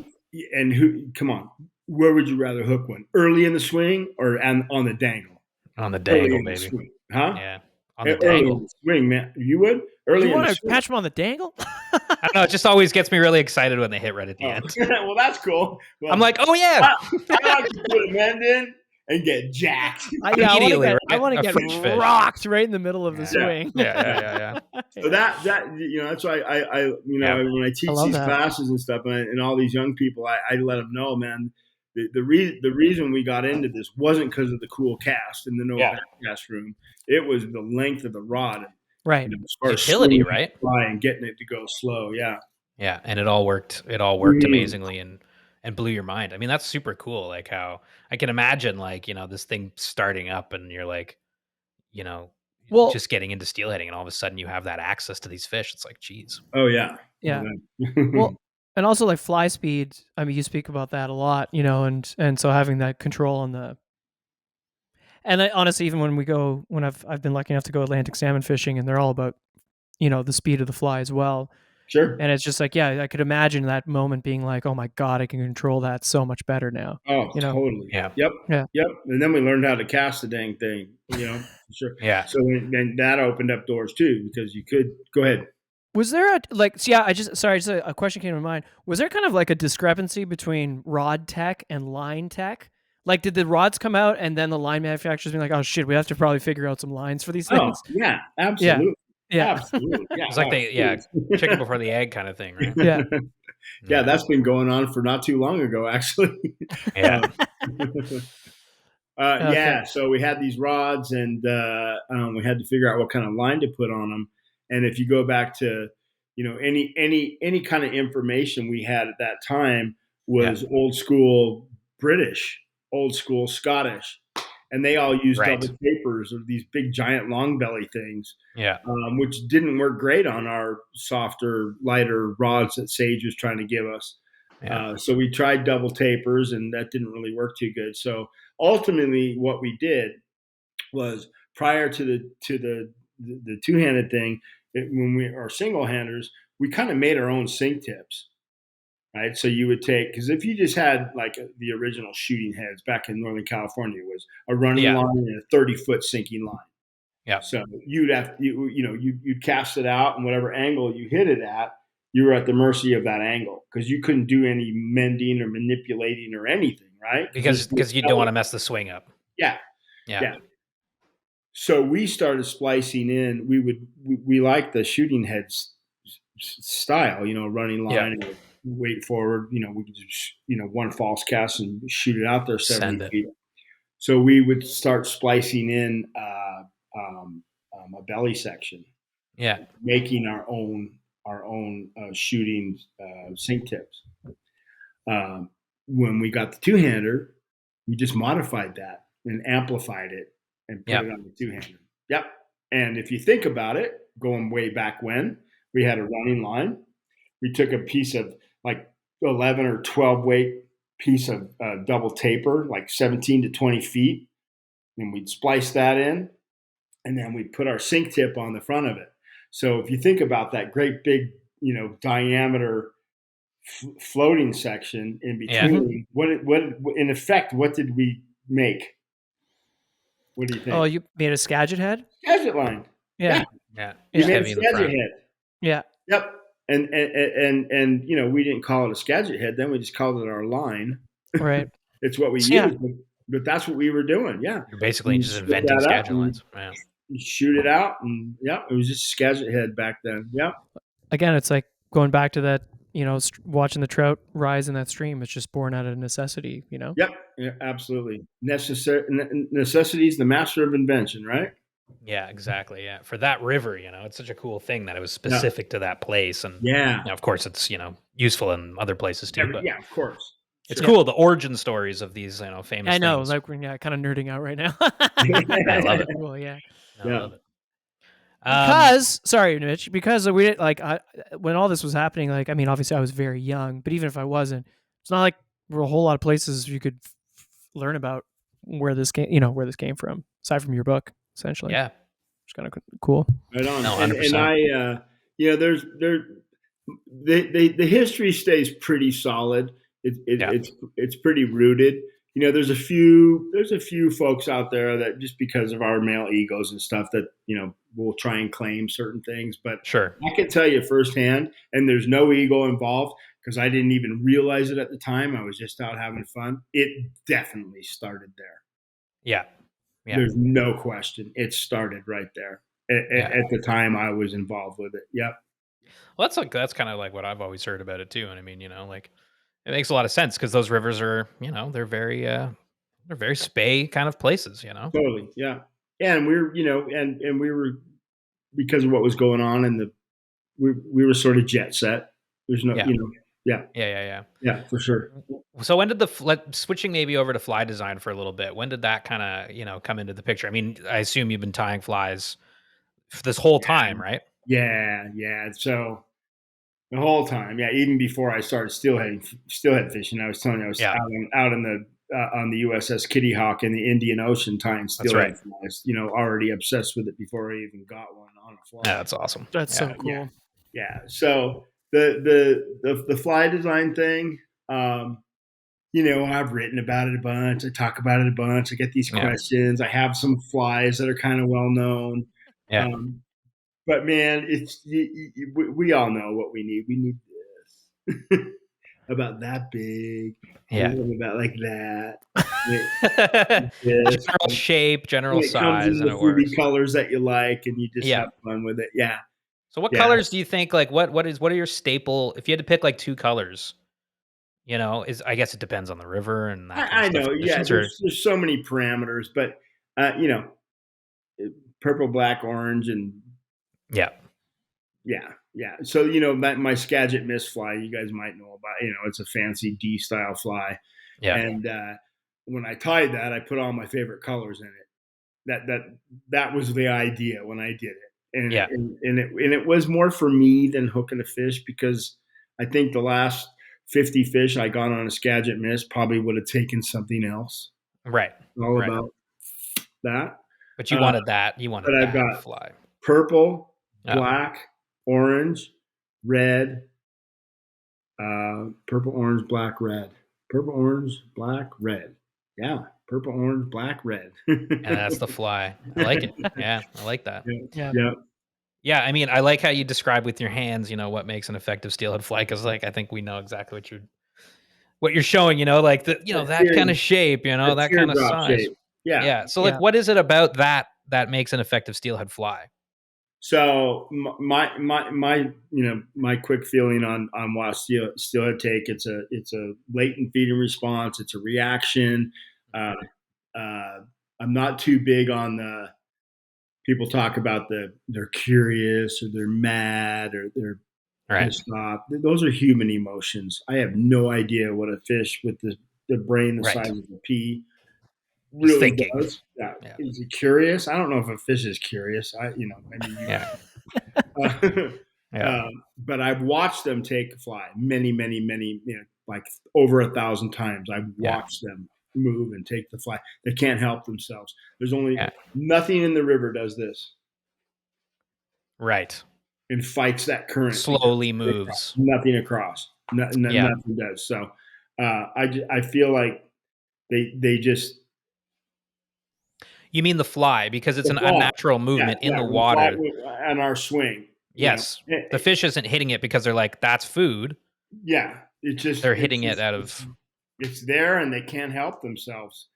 Come on, where would you rather hook one? Early in the swing or on the dangle? On the Early dangle, in the baby. swing, huh? Yeah. On the Early in dangle. the swing, man. You would? Early You in the want to swing. catch them on the dangle? I don't know. It just always gets me really excited when they hit right at the end. Well, that's cool. Well, I'm like, oh yeah. I like to put a mend in and get jacked. Immediately, I want to right? get A fresh fish. rocked right in the middle of the Yeah. swing. Yeah. So that that's why I Yeah. when I teach love these that. classes and stuff, and all these young people, I let them know, man. The reason we got into this wasn't because of the cool cast in the no Yeah. cast room. It was the length of the rod, Right. as far as Utility, swinging right? the fly and getting it to go slow. Yeah. Yeah, and it all worked. It all worked Mhm. amazingly and blew your mind. I mean, that's super cool. Like how I can imagine, like this thing starting up, and you're like, you know, Well, just getting into steelheading, and all of a sudden you have that access to these fish. It's like, geez. Oh yeah. yeah. Well, Well, and also like fly speed. I mean, you speak about that a lot, and so having that control on the. And honestly, even when I've been lucky enough to go Atlantic salmon fishing, and they're all about, the speed of the fly as well. sure. And it's just like, yeah, I could imagine that moment being like, oh my God, I can control that so much better now. Oh, totally. Yeah. Yep. Yeah. Yep. And then we learned how to cast the dang thing. Sure. Yeah. So then that opened up doors too, because you could go ahead. Was there just a question came to mind. Was there kind of like a discrepancy between rod tech and line tech? Like, did the rods come out and then the line manufacturers be like, oh shit, we have to probably figure out some lines for these Oh things? yeah, absolutely. Yeah. Absolutely. Yeah. It's like chicken before the egg kind of thing, right? Yeah. Yeah, that's been going on for not too long ago, actually. Yeah. Yeah, so we had these rods, and we had to figure out what kind of line to put on them. And if you go back to, any kind of information we had at that time was old school British, old school Scottish, and they all used Right. double tapers or these big giant long belly things. Yeah. Which didn't work great on our softer, lighter rods that Sage was trying to give us. Yeah. So we tried double tapers, and that didn't really work too good. So ultimately, what we did was, prior to the two-handed thing, when we are single handers, we kind of made our own sink tips. Right, so you would take, because if you just had like the original shooting heads back in Northern California, was a running line and a 30-foot sinking line. Yeah. So you'd cast it out, and whatever angle you hit it at, you were at the mercy of that angle because you couldn't do any mending or manipulating or anything, right? Because there's no Because you don't want belly. to mess the swing up. Yeah, Yeah. yeah. So we started splicing in. We like the shooting heads style, running Yeah. line and wait forward. We could just one false cast and shoot it out there 70 Send it. feet. So we would start splicing in a belly section, Yeah. making our own shooting sink tips. When we got the two hander, we just modified that and amplified it and put Yeah. it on the two hander. Yep. And if you think about it, going way back when we had a running line, we took a piece of like 11 or 12 weight piece of double taper, like 17 to 20 feet, and we'd splice that in, and then we'd put our sink tip on the front of it. So if you think about that great big, diameter floating section in Yeah. between, what in effect, what did we make? What do you Oh, think? you made a Skagit head? Gadget line. Yeah, Yeah. Yeah. we Yeah. Just made a heavy in the Skagit front. head. Yeah. Yep. And we didn't call it a Skagit head. Then we just called it our line. Right. It's what we So, yeah. used, but that's what we were doing. Yeah, You're basically you just split inventing that up Skagit and lines. Yeah. you shoot it out, and yeah, it was just a Skagit head back then. Yeah. Again, it's like going back to that, watching the trout rise in that stream. It's just born out of necessity, Yep. Yeah, absolutely. Necessity is the master of invention, right? Yeah, exactly. Yeah. For that river, it's such a cool thing that it was Yeah. specific to that place. And Yeah. of course it's, useful in other places too, but Yeah, of course. it's Sure. Yeah. cool. The origin stories of these, famous I know, things. like we're kind of nerding out right now. I love it. Cool, yeah. I Yeah. love it. Because sorry, Mitch, because we didn't when all this was happening. Like, I mean, obviously I was very young, but even if I wasn't, it's not like there were a whole lot of places you could learn about where this came from, aside from your book, essentially. Yeah. It's kind of cool. Right on. No, And 100%. I, the history stays pretty solid. Yeah. It's pretty rooted. There's a few folks out there that just because of our male egos and stuff that will try and claim certain things. But Sure. I can tell you firsthand, and there's no ego involved because I didn't even realize it at the time. I was just out having fun. It definitely started there. Yeah. Yeah. There's no question. It started right there at the time I was involved with it. Yep. Well, that's kind of like what I've always heard about it too. And I mean, like it makes a lot of sense because those rivers are, they're very spay kind of places. Totally. Yeah. Yeah. And we were, and we were, because of what was going on and we were sort of jet set. There's no, Yeah. yeah. Yeah, For sure. So when did switching maybe over to fly design for a little bit? When did that kind of, come into the picture? I mean, I assume you've been tying flies for this whole time, right? Yeah. Yeah. So the whole time, yeah, even before I started steelhead fishing, I was telling you I was Yeah. out in the on the USS Kitty Hawk in the Indian Ocean tying steelhead right. flies. Already obsessed with it before I even got one on a fly. Yeah, that's awesome. That's Yeah. so cool. Yeah. So the fly design thing, I've written about it a bunch. I talk about it a bunch. I get these Yeah. questions. I have some flies that are kind of well known. Yeah. But man, we all know what we need. We need this about that big, Yeah. a little about like that. General shape, general And it comes size, in and the it fruity works. colors that you like, and you just Yeah. have fun with it. Yeah, So what yeah. colors do you think like what are your staple if you had to pick like two colors, is I guess it depends on the river and that kind of I stuff. know. Yeah, Conditions or there's so many parameters, but uh, you know, purple, black, orange, and yeah. yeah. So my Skagit Mist fly, you guys might know about. It's a fancy D style fly, Yeah. and when I tied that, I put all my favorite colors in it. That was the idea when I did it, and Yeah. it was more for me than hooking a fish because I think the last 50 fish I got on a Skagit Mist probably would have taken something else. Right. All Right. about that. But you wanted that. You wanted But I've that got fly. purple, Yeah. black, orange, red, purple, orange, black, red. Purple, orange, black, red. Yeah, purple, orange, black, red. And that's the fly. I like it. Yeah, I like that. Yeah, Yeah. yeah, Yeah, I mean, I like how you describe with your hands, what makes an effective steelhead fly because, like, I think we know exactly what you're showing, like a that tear, kind of shape, a that kind of teardrop size. shape. Yeah. Yeah. So, like, Yeah. what is it about that makes an effective steelhead fly? So my quick feeling on why steelhead take, it's a latent feeding response. It's a reaction. Uh, uh, I'm not too big on the people talk about they're curious or they're mad or they're Right. pissed off. Those are human emotions. I have no idea what a fish with the brain the Right. size of a pea He's really thinking. does. Yeah. Yeah. Is he curious? I don't know if a fish is curious. I mean, Yeah. uh, Yeah. but I've watched them take a fly many, many, many, like over 1,000 times. I've Yeah. watched them move and take the fly. They can't help themselves. There's only Yeah. nothing in the river does this Right. and fights that current and Slowly moves. nothing across. Yeah. Nothing does. So I feel like they just You mean the fly because it's the an fly. unnatural Yeah, movement in yeah. the When the fly water. on our swing, Yes. The fish isn't hitting it because they're like, that's food. yeah. They're hitting it out of It's there and they can't help themselves.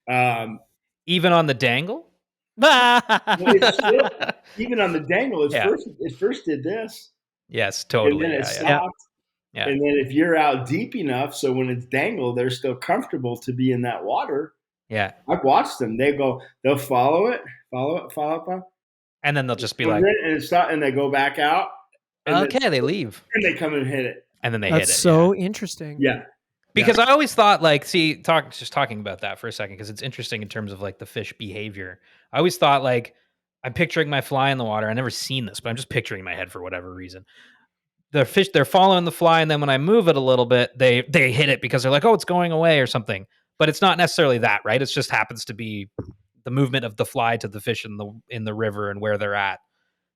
Um, even on the dangle. well, it's still, even on the dangle, Yeah. it first did this, Yes, and totally. then it Yeah. Yeah. Yeah. stopped. Yeah. And then if you're out deep enough, so when it's dangled, they're still comfortable to be in that water. Yeah. I've watched them. They'll follow it, follow it. And then they'll just be Comes like, in and it's not, and they go back out, and okay, they leave. and they come and hit it. And then they That's hit it. so interesting. Yeah, Because I always thought, like, just talking about that for a second, because it's interesting in terms of like the fish behavior. I always thought, like, I'm picturing my fly in the water. I've never seen this, but I'm just picturing in my head for whatever reason. The fish, they're following the fly, and then when I move it a little bit, they hit it because they're like, oh, it's going away or something. But it's not necessarily that, right? It just happens to be the movement of the fly to the fish in the river and where they're at.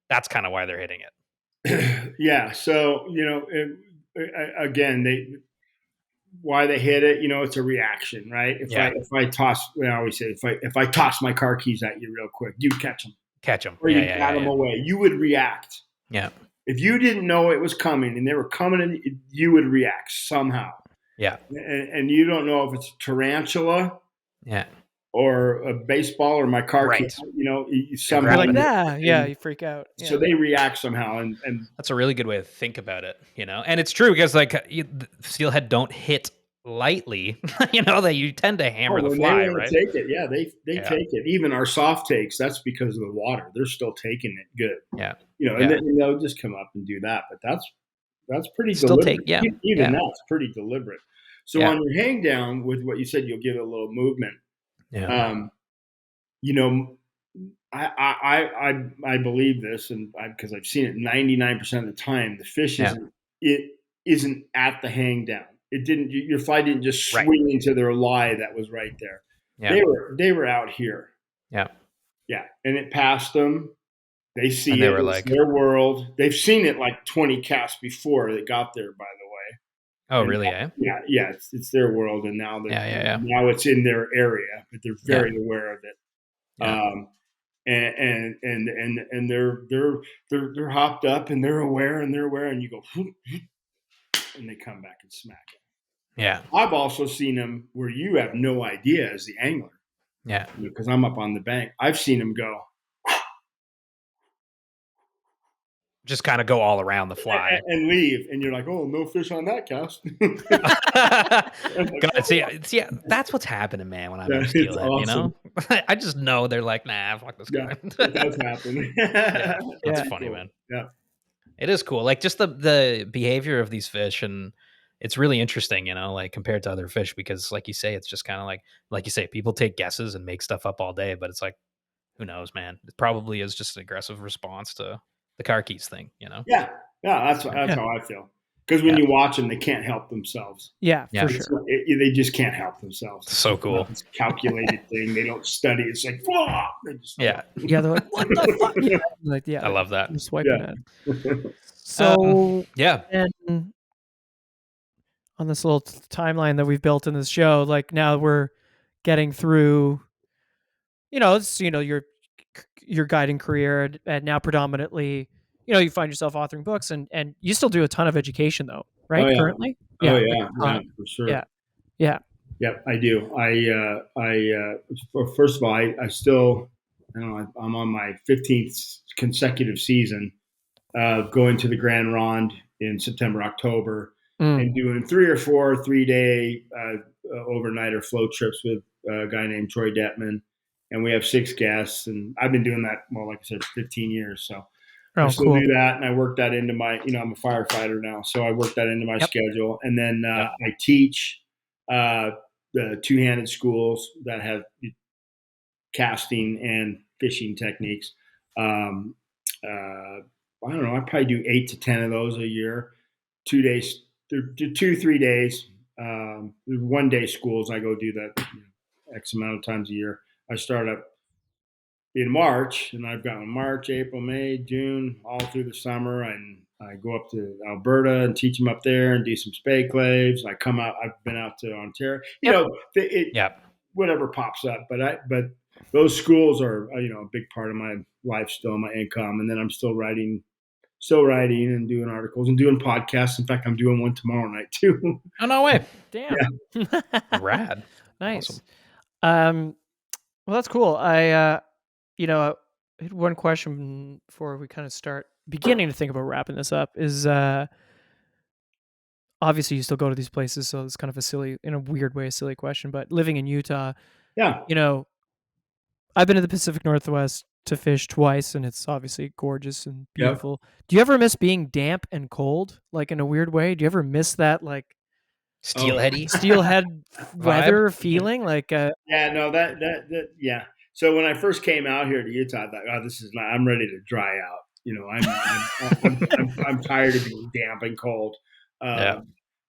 That's kind of why they're hitting it. yeah. So again, why they hit it, it's a reaction, right? Yeah. If I toss, I always say, if I toss my car keys at you real quick, you catch them Catch them. or you bat them away, you would react. Yeah. If you didn't know it was coming and they were coming in, you would react somehow. Yeah. And you don't know if it's a tarantula Yeah. or a baseball or my car Right. keys, somehow. You're like, yeah, you freak out. Yeah. So they react somehow. And That's a really good way to think about it, And it's true because, like, steelhead don't hit lightly, you tend to hammer the when fly, they right? take it, yeah, they take it. Even our soft takes, that's because of the water. They're still taking it good. Yeah. And then they'll just come up and do that. But that's pretty Still deliberate. yeah. That's pretty deliberate. So on your hang down with what you said, you'll give it a little movement. Yeah. I believe this, and because I've seen it 99% of the time, the fish isn't at the hang down. It didn't. Your fly didn't just swing into their lie that was right there. Yeah. They were out here. Yeah. Yeah, and it passed them. They see and they it. were It's like, their world. They've seen it like 20 casts before they got there. By the way. oh, And really? Yeah. It's their world, and now now it's in their area, but they're very aware of it. Yeah. And they're hopped up and they're aware and you go and they come back and smack it. Yeah. I've also seen them where you have no idea as the angler. Yeah. Because I'm up on the bank. I've seen them go just kind of go all around the fly and leave, and you're like, oh, no fish on that cast. God, see, that's what's happening, man. When I'm on steelhead, awesome. I just know they're like, nah, fuck this guy. It does happen. That's funny, cool. man. Yeah, it is cool. Like just the behavior of these fish, and it's really interesting, like compared to other fish, because like you say, it's just kind of like you say, people take guesses and make stuff up all day, but it's like, who knows, man? It probably is just an aggressive response to the car keys thing, Yeah, that's how I feel. Because when you watch them, they can't help themselves. Yeah, for sure. They just can't help themselves. It's so cool. It's a calculated thing. They don't study. It's like, whoa! Yeah, they're like, what the fuck? Yeah, like, I love that. I'm swiping at it. So and on this little timeline that we've built in this show, like now we're getting through, it's, your guiding career, and now predominantly, you find yourself authoring books, and you still do a ton of education though, Oh right? yeah. Currently, Oh yeah, like yeah. a Yeah, ton. for sure. Yeah, yeah. Yep, I do. First of all, I still, I don't know, I'm on my 15th consecutive season, going to the Grand Ronde in September, October, Mm. and doing 3 or 4 3-day overnighter float trips with a guy named Troy Detman. And we have 6 guests. And I've been doing that, well, like I said, for 15 years. So I Oh, still cool. do that. And I work that into my, I'm a firefighter now. So I work that into my Yep. schedule. And then Yep. I teach the two-handed schools that have casting and fishing techniques. I don't know. I probably do 8 to 10 of those a year. 2 days, 2 3 days. 1 day schools. I go do that X amount of times a year. I start up in March, and I've got March, April, May, June, all through the summer, and I go up to Alberta and teach them up there and do some spay claves. I come out. I've been out to Ontario. Yep. Yep. Whatever pops up, but those schools are a big part of my life still, my income, and then I'm still writing and doing articles and doing podcasts. In fact, I'm doing one tomorrow night too. Oh, no way. Damn. Rad. Nice. Awesome. Well, that's cool. I had one question before we kind of start beginning to think about wrapping this up. Is obviously you still go to these places, so it's kind of a silly, in a weird way, a silly question. But living in Utah, Yeah. I've been to the Pacific Northwest to fish twice, and it's obviously gorgeous and Yep. beautiful. Do you ever miss being damp and cold, like in a weird way? Do you ever miss that, like Steelheady. steelhead weather feeling? Like, Yeah, no, yeah. So when I first came out here to Utah, I thought, oh, this is not. I'm ready to dry out. I'm tired of being damp and cold. Yeah.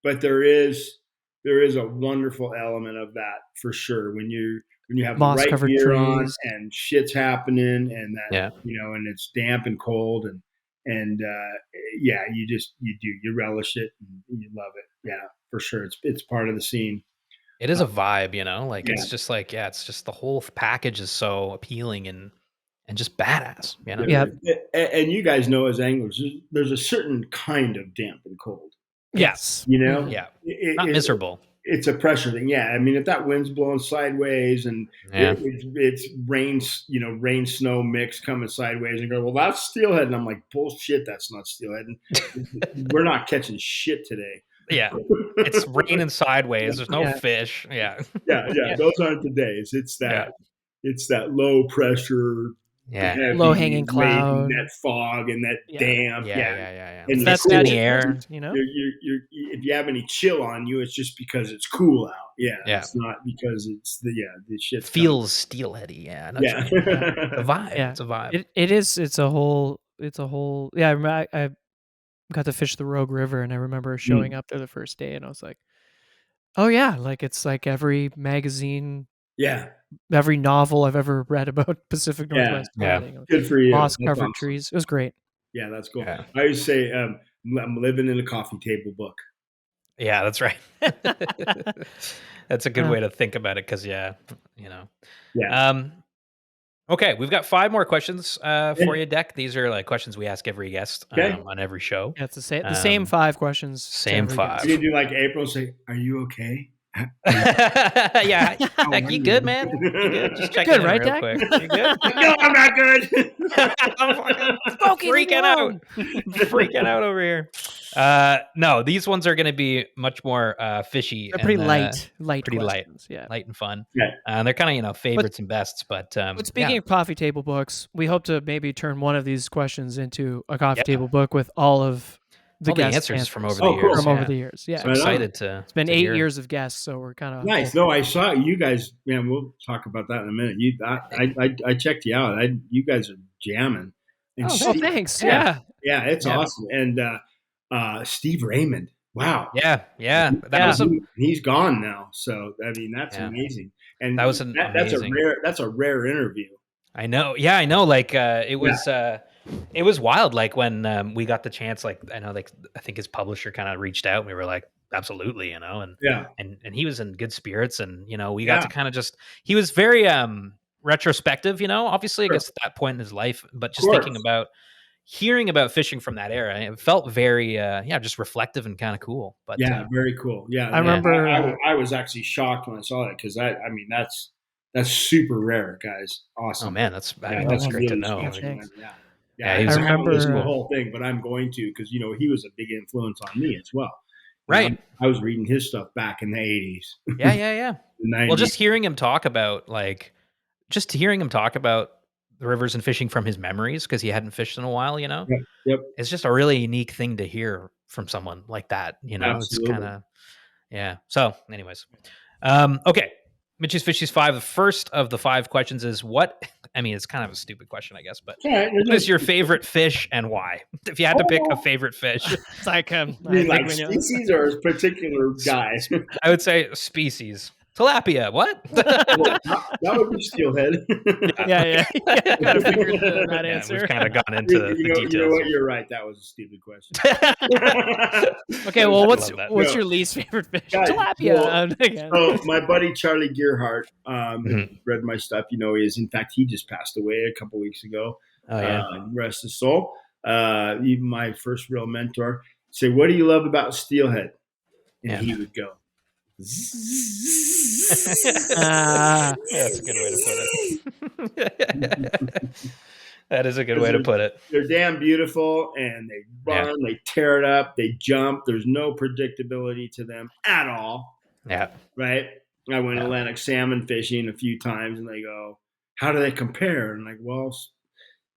But there is a wonderful element of that for sure when you have the right moss-covered gear on trees. and shit's happening and that Yeah. and it's damp and cold and yeah, you relish it and you love it. Yeah, for sure. It's part of the scene. It is a vibe, like Yeah. it's just like, it's just the whole package is so appealing and just badass, Yeah. And you guys know as anglers, there's a certain kind of damp and cold. Yes. Mhm. Yeah. Not miserable. It's a pressure thing. Yeah. I mean, if that wind's blowing sideways and Yeah. it's rain, snow mix coming sideways and go, well, that's steelhead. And I'm like, bullshit, that's not steelhead. And we're not catching shit today. Yeah. It's raining sideways. There's no Yeah. fish. Yeah. Yeah. Those aren't the days. It's that low pressure, Yeah. heavy, Low-hanging cloud. that fog and that Yeah. damp. Yeah. And That's Mist in magic, the air. you're if you have any chill on you, it's just because it's cool out. Yeah. Yeah. It's not because it's the shit Feels steelheady. Yeah. No, Yeah. The vibe. Yeah. It's a vibe. It is. It's a whole. Yeah. I got to fish the Rogue River, and I remember showing up there the first day, and I was like, "Oh yeah!" Like it's like every magazine, Yeah. every novel I've ever read about Pacific Yeah. Northwest Yeah. riding. Good for you. Moss That's covered awesome. trees. It was great. Yeah, that's cool. Yeah. I always say I'm living in a coffee table book. Yeah, that's right. That's a good way to think about it because, Yeah. Okay, we've got 5 more questions for you, Dec. These are like questions we ask every guest Okay. on every show. Yeah, it's the same 5 questions. to Same every 5. guest. You can do like April and say, "Are you okay?" Yeah, How Dec, are you good, man? You good? Just checking Good, in right, real Dec? quick. You good? No, I'm not good. I'm fucking Smokey, leave me freaking out. alone. Freaking out over here. No, these ones are going to be much more fishy. They're pretty and, light pretty light. questions. Yeah. light and fun. Yeah. They're kind of favorites and bests, but But speaking of coffee table books, we hope to maybe turn one of these questions into a coffee Yeah. table book with all of the all the guest answers from over Oh, the cool. years. from over yeah. the years. Yeah. So Right on. excited to. It's been to 8 hear. years of guests, so we're kind of Nice. No, I saw you guys. Man, we'll talk about that in a minute. I checked you out. You guys are jamming. And Oh, Oh, thanks. Yeah. yeah, it's Yeah. awesome. And Steve Raymond. Wow. Yeah. That Yeah. was He's gone now. So I mean, that's Yeah. amazing. And That's amazing. That's a rare interview. I know. Yeah, I know. Like it was wild. Like when we got the chance. Like I know. Like I think his publisher kind of reached out. and we were like, absolutely, and Yeah, and he was in good spirits, and we got yeah, to kind of just he was very retrospective, obviously I sure, guess at that point in his life, but of just thinking course. about hearing about fishing from that era, it felt very just reflective and kind of cool. But Yeah, very cool. Yeah, I and remember. I was actually shocked when I saw that because I mean that's super rare, guys. oh Awesome. man, Yeah, Oh, that's that's great to really know. yeah, Like, special, man. thanks. Yeah, yeah, yeah. he I was I haven't listened to the remember. whole thing, but I'm going to because he was a big influence on me as well. right. I was reading his stuff back in the '80s, Yeah, yeah, yeah. the Well, '90s. just hearing him talk about just hearing him talk about the rivers and fishing from his memories because he hadn't fished in a while, Yep, yep, it's just a really unique thing to hear from someone like that. It's kind absolutely. of yeah. So, anyways, okay. Mitch's Fishies 5. The first of the 5 questions is what? I mean, it's kind of a stupid question, I guess, but All right, what is your favorite fish and why? If you had to pick a oh, favorite fish, It's like you I mean think like we know. species or a particular s- guy? I would say species. Tilapia. What? Well, that would be steelhead. Yeah. Yeah, yeah, yeah. Kind of figured that Yeah, we've answer. kind of gone You, into you the know, you know details. what? You're right. That was a stupid question. Okay, well, I what's love that. what's No, your least favorite fish? guys. Tilapia. Well, Again. so my buddy Charlie Gearhart, if Mhm. you've read my stuff, is in fact he just passed away a couple weeks ago. Oh yeah. Rest his soul. Even my first real mentor. Say, what do you love about Steelhead? And Yeah. he would go. Ah, That's a good way to put it. That is a good way to They're, put it. they're damn beautiful and they Yeah. run, they tear it up, they jump. There's no predictability to them at all, Yeah. right? I went Yeah. Atlantic salmon fishing a few times and they go, how do they compare? And I'm like, well,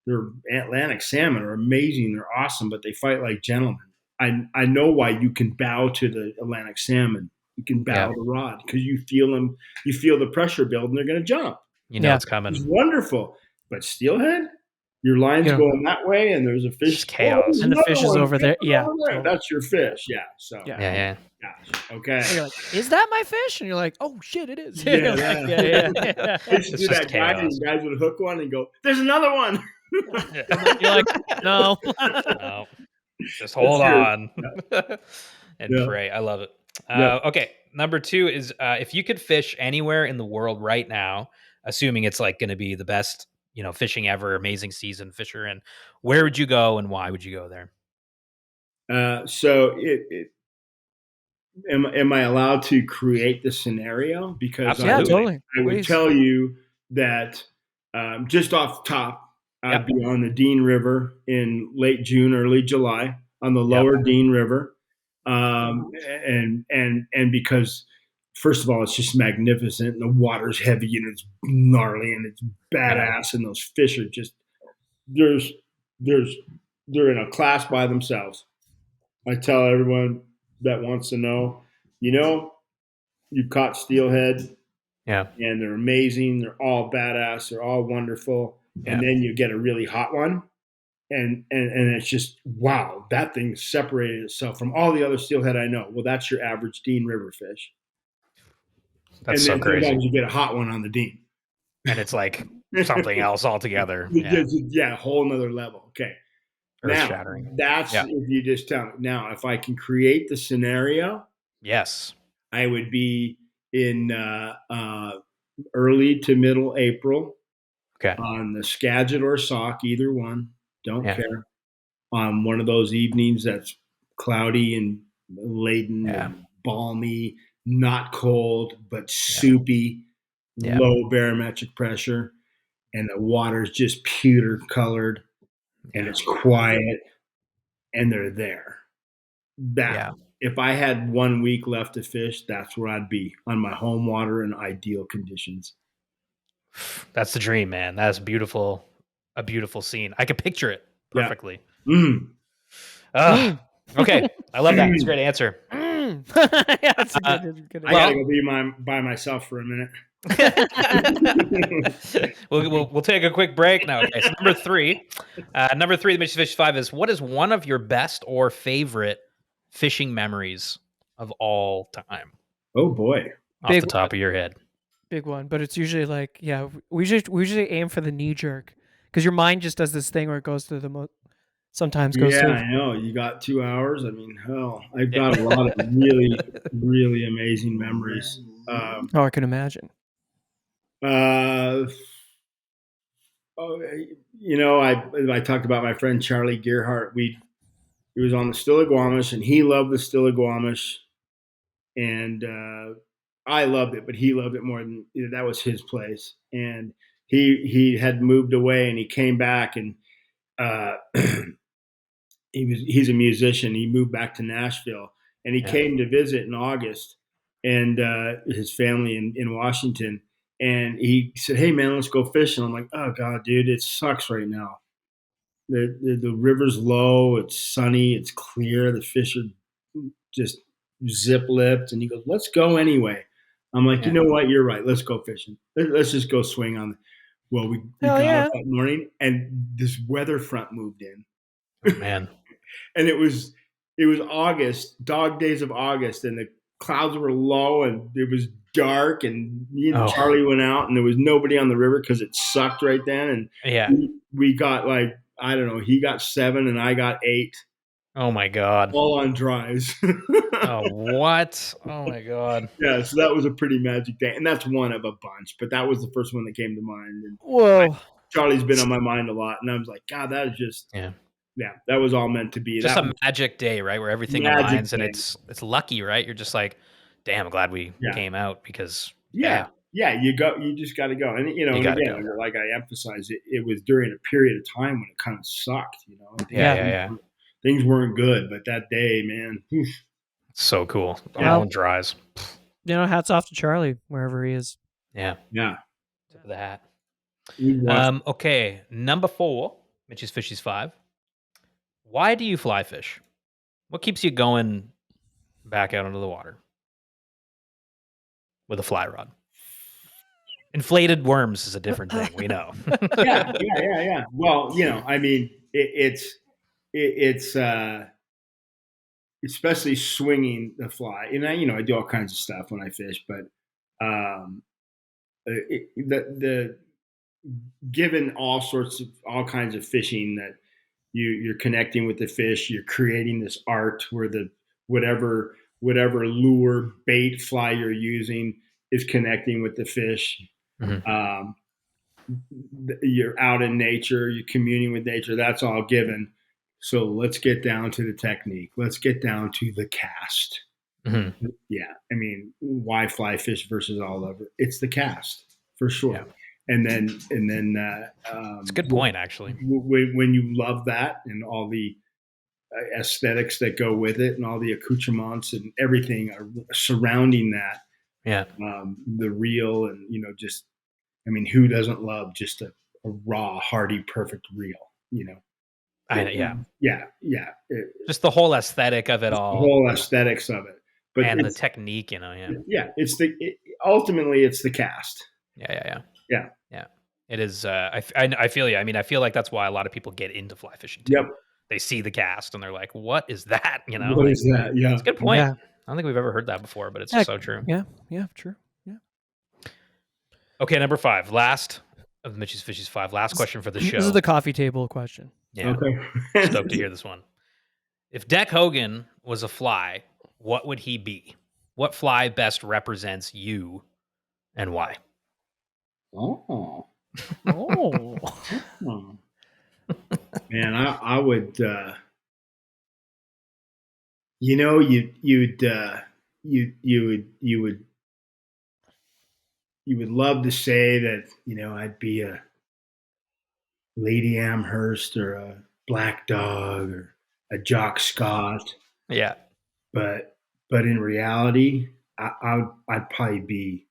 their Atlantic salmon are amazing. They're awesome, but they fight like gentlemen. I know why you can bow to the Atlantic salmon. You can Yeah. bow the rod because you feel them. You feel the pressure build, and they're going to jump. You know yeah. it's It's coming. wonderful. But steelhead, your line's You know, going that way, and there's a It's just fish. Oh, chaos. there's and the another fish is one over there. jumping Yeah. over there. Totally. That's your fish. Yeah. So, Yeah. Yeah, yeah. gosh. Okay. And you're like, is that my fish? And you're like, oh shit, it is. Yeah, You're like, yeah. yeah, yeah, yeah. I used to It's do just that guy, chaos. and guys would hook one and go, "There's another one." You're like, no. No. Just That's hold yours. on and Yeah. pray. I love it. Yeah. Okay. Number 2 is if you could fish anywhere in the world right now, assuming it's like going to be the best, fishing ever, amazing season fisher in, where would you go and why would you go there? So, am I allowed to create the scenario? Because Yeah, Absolutely. totally. I would Please. tell you that just off the top, I'd Yep. be on the Dean River in late June, early July on the Yep. lower Dean River, and because first of all, it's just magnificent, and the water's heavy and it's gnarly and it's Yeah. badass, and those fish are just there's there's they're in a class by themselves. I tell everyone that wants to know, you've caught steelhead Yeah. and they're amazing. They're all badass. They're all wonderful. Yeah. And then you get a really hot one. And it's just, wow, that thing separated itself from all the other steelhead I know. Well, that's your average Dean River fish. That's And so then crazy. sometimes you get a hot one on the Dean. And it's like something else altogether. Yeah. Yeah, a whole nother level. Okay. Earth Now, shattering. that's Yeah. if you just tell me. Now, if I can create the scenario, Yes. I would be in early to middle April Okay. on the Skagit or Sauk, either one. Don't Yeah. care. On one of those evenings that's cloudy and laden Yeah. and balmy, not cold, but soupy, Yeah. low barometric pressure, and the water's just pewter colored and Yeah. it's quiet and they're there. That Yeah. if I had 1 week left to fish, that's where I'd be on my home water in ideal conditions. That's the dream, man. That's beautiful. A beautiful scene. I could picture it Yeah. perfectly. Mm. Okay. I love that. It's a great answer. Yeah, that's a good I gotta go be by myself for a minute. We'll take a quick break now. Okay, so number 3. Number 3, the Mission Fish 5 is what is one of your best or favorite fishing memories of all time? Oh boy. Off Big the top of your head. big one, but it's usually like, yeah, we usually aim for the knee jerk because your mind just does this thing where it goes to the most sometimes goes Yeah, through. I know. You got 2 hours. I mean, hell, I've Yeah. got a lot of really, really amazing memories. Oh, I can imagine. Uh, oh, I talked about my friend Charlie Gearhart. He was on the Stillaguamish, and he loved the Stillaguamish, and I loved it, but he loved it more than that was his place. And he had moved away, and he came back, and uh, he's a musician. He moved back to Nashville, and he Yeah. came to visit in August, and his family in Washington. And he said, "Hey man, let's go fishing." I'm like, "Oh god, dude, it sucks right now. The river's low. It's sunny. It's clear. The fish are just zip lipped." And he goes, "Let's go anyway." I'm like, "You Yeah. know what? You're right. Let's go fishing. Let's just go swing on." Well, we Hell got up yeah. that morning, and this weather front moved in, Oh man. and it was August, dog days of August, and the clouds were low, and it was dark, and me and Oh. Charlie went out, and there was nobody on the river because it sucked right then, and Yeah. we got like, I don't know, he got 7 and I got 8, Oh my god. all on dries. Oh what? Oh my god. Yeah, so that was a pretty magic day, and that's one of a bunch, but that was the first one that came to mind. And Whoa. Charlie's been on my mind a lot, and I was like, God, that is just, Yeah. yeah, that was all meant to be. Just That a was magic day, right? Where everything magic aligns and day. it's lucky, right? You're just like, damn, I'm glad we Yeah, came out because yeah, yeah, yeah. You just got to go, and you and gotta again, go. like I emphasized, it was during a period of time when it kind of sucked, and Yeah, Yeah. yeah, yeah. things weren't good. But that day, man, oof, So cool. yeah, All Well, in dries. hats off to Charlie wherever he is. Yeah. yeah, Tip of the hat. we watched. Okay. Number 4, Mitch's Fishies 5. Why do you fly fish? What keeps you going back out into the water with a fly rod? Inflated worms is a different thing. We know. Yeah, yeah, yeah, yeah. Well, I mean, it's especially swinging the fly, and I do all kinds of stuff when I fish, but um, the given all kinds of fishing that you're connecting with the fish, you're creating this art where the whatever lure bait fly you're using is connecting with the fish. Mhm. Um, you're out in nature, you're communing with nature. That's all given. So let's get down to the technique. Let's get down to the cast. Mhm. Yeah, I mean, why fly fish versus all of it? It's the cast for Yeah. sure. And then It's a good point, actually. when you love that and all the aesthetics that go with it and all the accoutrements and everything surrounding that, Yeah. the reel and just, I mean, who doesn't love just a raw, hearty, perfect reel? Yeah. Yeah, yeah. Just the whole aesthetic of it Just the all whole aesthetics of it, but and the technique, yeah. yeah, ultimately it's the cast. Yeah, yeah, yeah. Yeah. Yeah. It is, I feel you. I mean, I feel like that's why a lot of people get into fly fishing too. Yep. They see the cast and they're like, "What is that?" What Like, is that? Yeah. it's a good point. Yeah. I don't think we've ever heard that before, but it's Heck, so true. yeah. Yeah. True. Yeah. Okay, number 5, last of Mitch's Fishies 5, last question for the This is show. the coffee table question. Yeah, Okay. stoked to hear this one. If Dec Hogan was a fly, what would he be? What fly best represents you and why? Oh. Oh. Oh. Man, I would. You would love to say that I'd be a Lady Amherst or a Black Dog or a Jock Scott, Yeah. but in reality, I'd probably be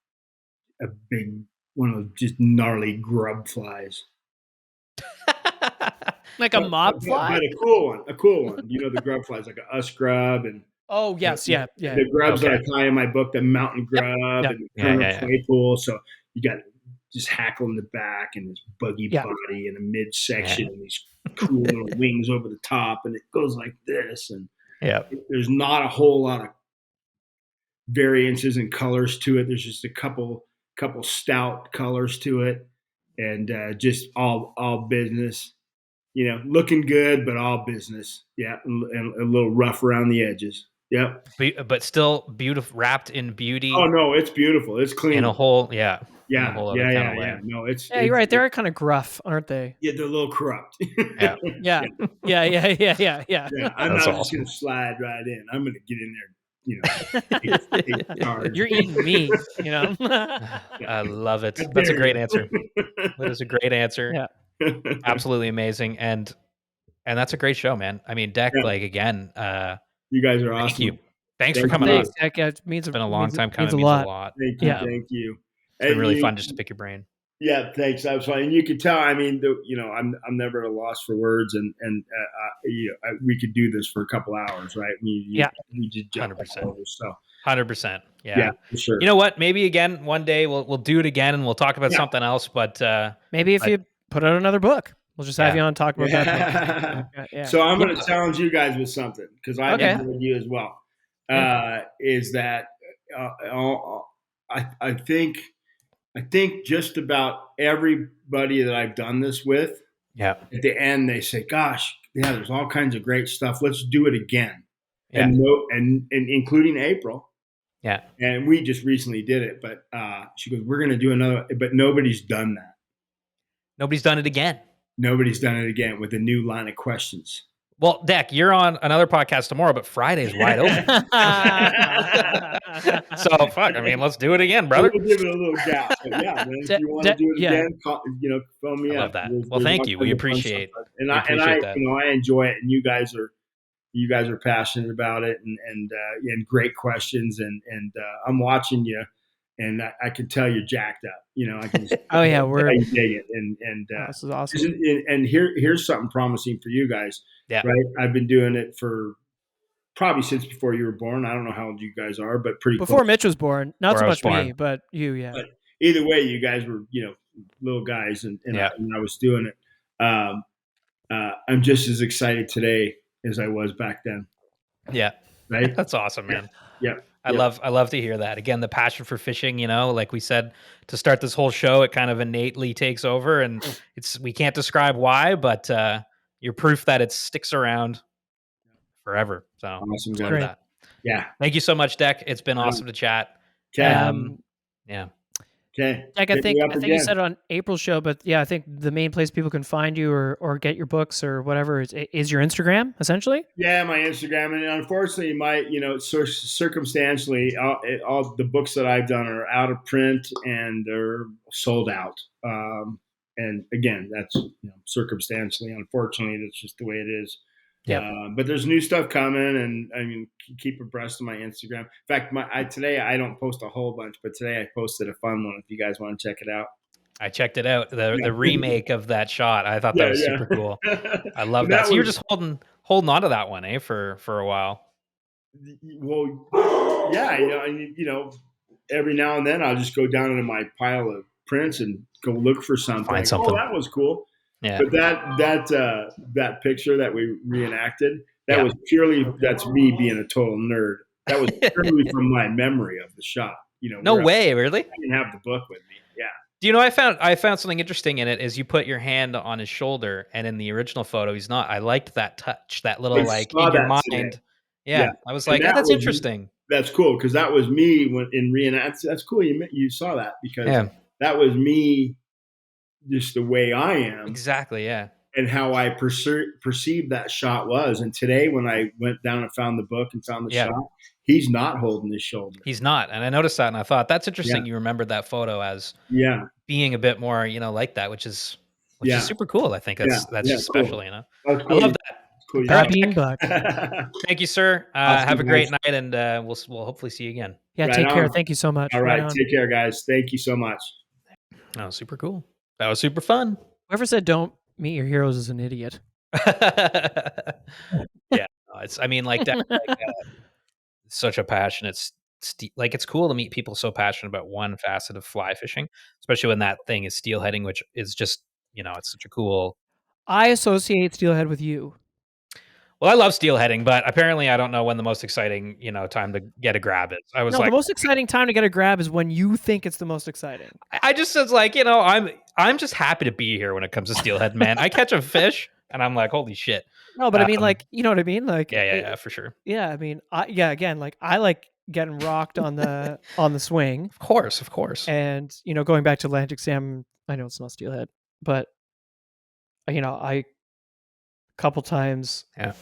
a big one of those just gnarly grub flies. Like a mob But fly? a cool one, a cool one. The grub flies like a us grub and Oh, yes. Yeah. Yeah. the grubs that Okay. I tie in my book, the mountain Yep. grub Yep. and the Yeah, Colonel yeah, yeah. Claypool. So you got just hackle in the back and this buggy Yeah. body and a midsection Yeah. and these cool little wings over the top, and it goes like this. And Yeah. there's not a whole lot of variances and colors to it. There's just a couple stout colors to it, and just all business. looking good, but all business. Yeah, and a little rough around the edges. Yep. But still beautiful, wrapped in Oh beauty no, it's beautiful. It's in a clean. whole, in a Yeah, whole other yeah, kind yeah, of yeah. way. No, it's Yeah, you're right. They're kind of gruff, aren't they? yeah, they're a little corrupt. Yeah. Yeah. Yeah. Yeah. Yeah. Yeah. Yeah. Yeah, I'm That's not just awesome. gonna slide right in. I'm gonna get in there, take charge. You're eating me, I love it. I That's a dare great you. answer. That is a great answer. Yeah. Absolutely amazing. And that's a great show, man. I mean, Deck, Yeah, like again, you guys are thank awesome. you. Thanks for Thank coming you. on. Thanks, Zach. Yeah, it means It's been a long time coming. means It a means a lot. lot. Thank you. Yeah. Thank you. It's been And really fun just to pick your brain. yeah, thanks. That was fun. And you could tell. I mean, I'm never at a loss for words, and we could do this for a couple hours, right? We just jump 100%. all over, so 100%. yeah, Yeah. for sure. You know what? Maybe again one day we'll do it again and we'll talk about Yeah. something else. But Maybe if you put out another book, we'll just have Yeah. you on and talk about that book. Yeah. Yeah. So I'm going to challenge you guys with something because I've Okay. enjoyed you as well. Yeah. Is that I think just about everybody that I've done this with, Yeah. at the end they say, "Gosh, yeah, there's all kinds of great stuff. Let's do it again." Yeah. And including April. Yeah. And we just recently did it, but she goes, "We're going to do another," but nobody's done that. Nobody's done it again. Nobody's done it again with a new line of questions. Well, Deck, you're on another podcast tomorrow, but Friday's wide open. So fuck. I mean, let's do it again, brother. We'll give it a little gap. But yeah, man, if you want to do it again, phone me I up. love that. There's Well, thank all you. kinds We of fun appreciate. stuff. We And I appreciate that. I enjoy it, and you guys are passionate about it, and great questions, and I'm watching you, and I can tell you're jacked up. I can. Oh yeah, we're. You dig it, and This is awesome. and here's something promising for you guys. Yeah. Right. I've been doing it for probably since before you were born. I don't know how old you guys are, but pretty Before close. Mitch was born, not Before so I was much me, born. but you, yeah. But either way, you guys were, little guys, and Yeah. I was doing it. I'm just as excited today as I was back then. Yeah. Right. That's awesome, man. Yeah. I love to hear that. Again, the passion for fishing, like we said to start this whole show, it kind of innately takes over, and we can't describe why, but you're proof that it sticks around forever. So Awesome, love guys. that. Yeah. Thank you so much, Deck. It's been awesome to chat. Okay. Yeah. Okay. Like I think you said on April's show, but yeah, I think the main place people can find you or get your books or whatever is your Instagram, essentially. Yeah, my Instagram, and unfortunately, circumstantially, all the books that I've done are out of print and they're sold out. And again, that's circumstantially, unfortunately, that's just the way it is. Yeah. But there's new stuff coming, and I mean, keep abreast of my Instagram. In fact, today I don't post a whole bunch, but today I posted a fun one. If you guys want to check it out, I checked it out. The remake of that shot. I thought that was super cool. I love that. So you're just holding on to that one, for a while. Well, yeah, every now and then I'll just go down into my pile of prints and go look for something. Find something. Oh, that was cool. Yeah. But that picture that we reenacted, that's me being a total nerd. That was purely from my memory of the shot. No way, really? I didn't have the book with me. Yeah. Do you know I found something interesting in it is you put your hand on his shoulder, and in the original photo he's not. I liked that touch, that little in your mind. Today. Yeah. I was like, that's interesting. That's cool because that was me when in reenact. That's cool. You saw that because that was me. Just the way I am. Exactly, yeah. And how I perceived that shot was. And today when I went down and found the book and found the shot, he's not holding his shoulder. He's not. And I noticed that and I thought, that's interesting you remembered that photo as being a bit more, like that, which is super cool. I think that's just special, Cool. I love that. Cool. Thank you, sir. Have a great night, and we'll hopefully see you again. Yeah, take care. Thank you so much. All right. Take care, guys. Thank you so much. Oh, super cool. That was super fun. Whoever said don't meet your heroes is an idiot. Yeah. I mean, like that. Such a passionate, it's cool to meet people so passionate about one facet of fly fishing, especially when that thing is steelheading, which is just, it's such a cool. I associate steelhead with you. Well, I love steelheading, but apparently I don't know when the most exciting, time to get a grab is. I was the most exciting time to get a grab is when you think it's the most exciting. I just was like, I'm just happy to be here when it comes to steelhead, man. I catch a fish, And I'm like, holy shit. No, but I mean, Um, like, you know what I mean? Like, yeah, for sure. yeah, I mean, yeah, again, like I like getting rocked on the swing, Of course. and going back to Atlantic salmon. I know it's not steelhead, but I couple times. Yeah,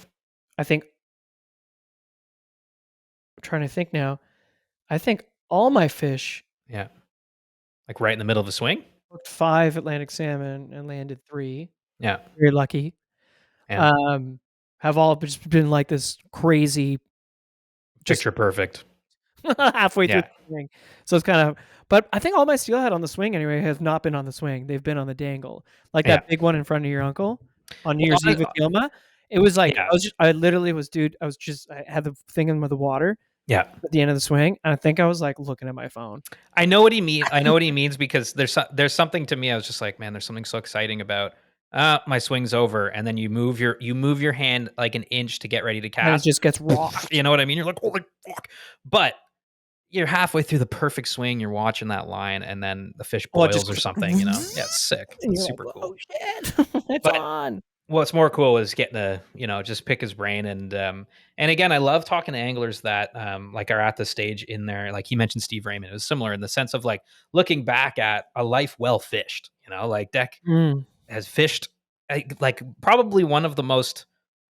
I think I'm trying to think now. I think all my fish yeah. Like right in the middle of a swing. hooked 5 Atlantic salmon and landed 3. Yeah, Very lucky. yeah. Um, have all just been like this crazy, just Picture perfect. halfway through Yeah, the swing. So it's kind of, but I think all my steelhead on the swing anyway have not been on the swing. They've been on the dangle. Like yeah. that big one in front of your uncle on New Well, Year's Eve with Gilma. It was like yeah, I literally was, dude. I had the thing in with the water yeah. at the end of the swing, and I think I was like looking at my phone. I know what he means. I know what he means because there's something to me. I was just like, man, there's something so exciting about my swing's over, and then you move your hand like an inch to get ready to And it cast. just gets rocked. You know what I mean? You're like, holy fuck! But you're halfway through the perfect swing. You're watching that line, and then the fish Well, it boils just or goes, something. You know? Yeah, it's sick. and It's you're like, super cool. oh shit, it's But on. what's more cool is getting to, just pick his brain and again, I love talking to anglers that like are at the stage in there. Like he mentioned Steve Raymond. It was similar in the sense of like looking back at a life well fished, like Dec Mm. has fished like probably one of the most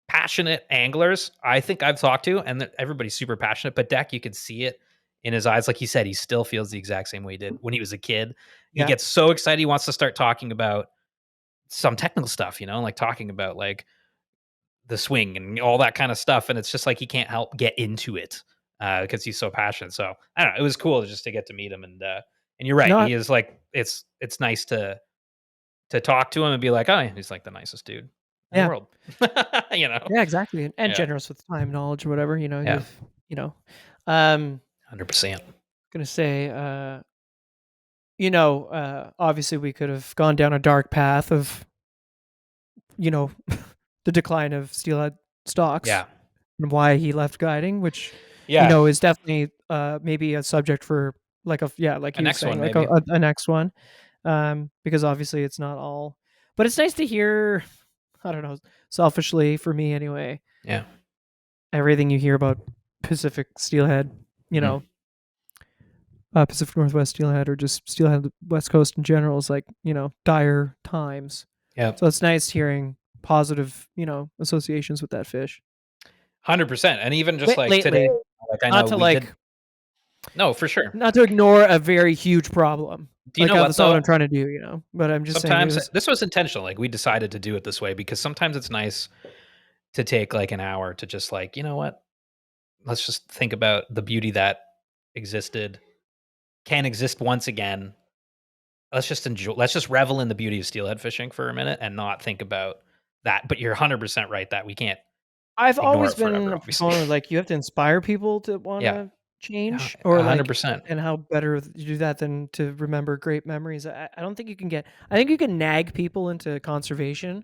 passionate anglers I think I've talked to, and that everybody's super passionate, but Dec, you could see it in his eyes. Like he said, he still feels the exact same way he did when he was a kid. He Yeah. gets so excited. He wants to start talking about some technical stuff, like talking about like the swing and all that kind of stuff. And it's just like he can't help get into it because he's so passionate. So I don't know. It was cool just to get to meet him, and you're right. No, He is like it's nice to talk to him and be like, oh, he's like the nicest dude in the yeah. world. you know? Yeah, exactly, and Yeah. generous with time, knowledge, or whatever, Yeah. you know, um, 100%. gonna say, obviously we could have gone down a dark path of, you know, the decline of steelhead stocks Yeah. and why he left guiding, which, Yeah. is definitely, maybe a subject for like like A he was next saying, one, like maybe. a next one, because obviously it's not all, but it's nice to hear, I don't know, selfishly for me anyway, Yeah. everything you hear about Pacific steelhead, you Mhm. know, Pacific Northwest steelhead or just steelhead West Coast in general is like, dire times. Yeah. So it's nice hearing positive, associations with that fish. 100%. And even just like today, Lately, like I not know to we did. like, No, for sure. not to ignore a very huge problem. Do you Like know what that's not what though? I'm trying to do, But I'm just saying it Sometimes was. this was intentional. Like we decided to do it this way because sometimes it's nice to take like an hour to just like, you know what? Let's just think about the beauty that existed, can exist once again. Let's just enjoy, let's just revel in the beauty of steelhead fishing for a minute and not think about that. But you're 100% right that we can't I've ignore always it been forever, a obviously. proponent of like you have to inspire people to want Yeah. to Yeah. change, or like, 100%. and how better you do that than to remember great memories. I don't think you can get. I think you can nag people into conservation,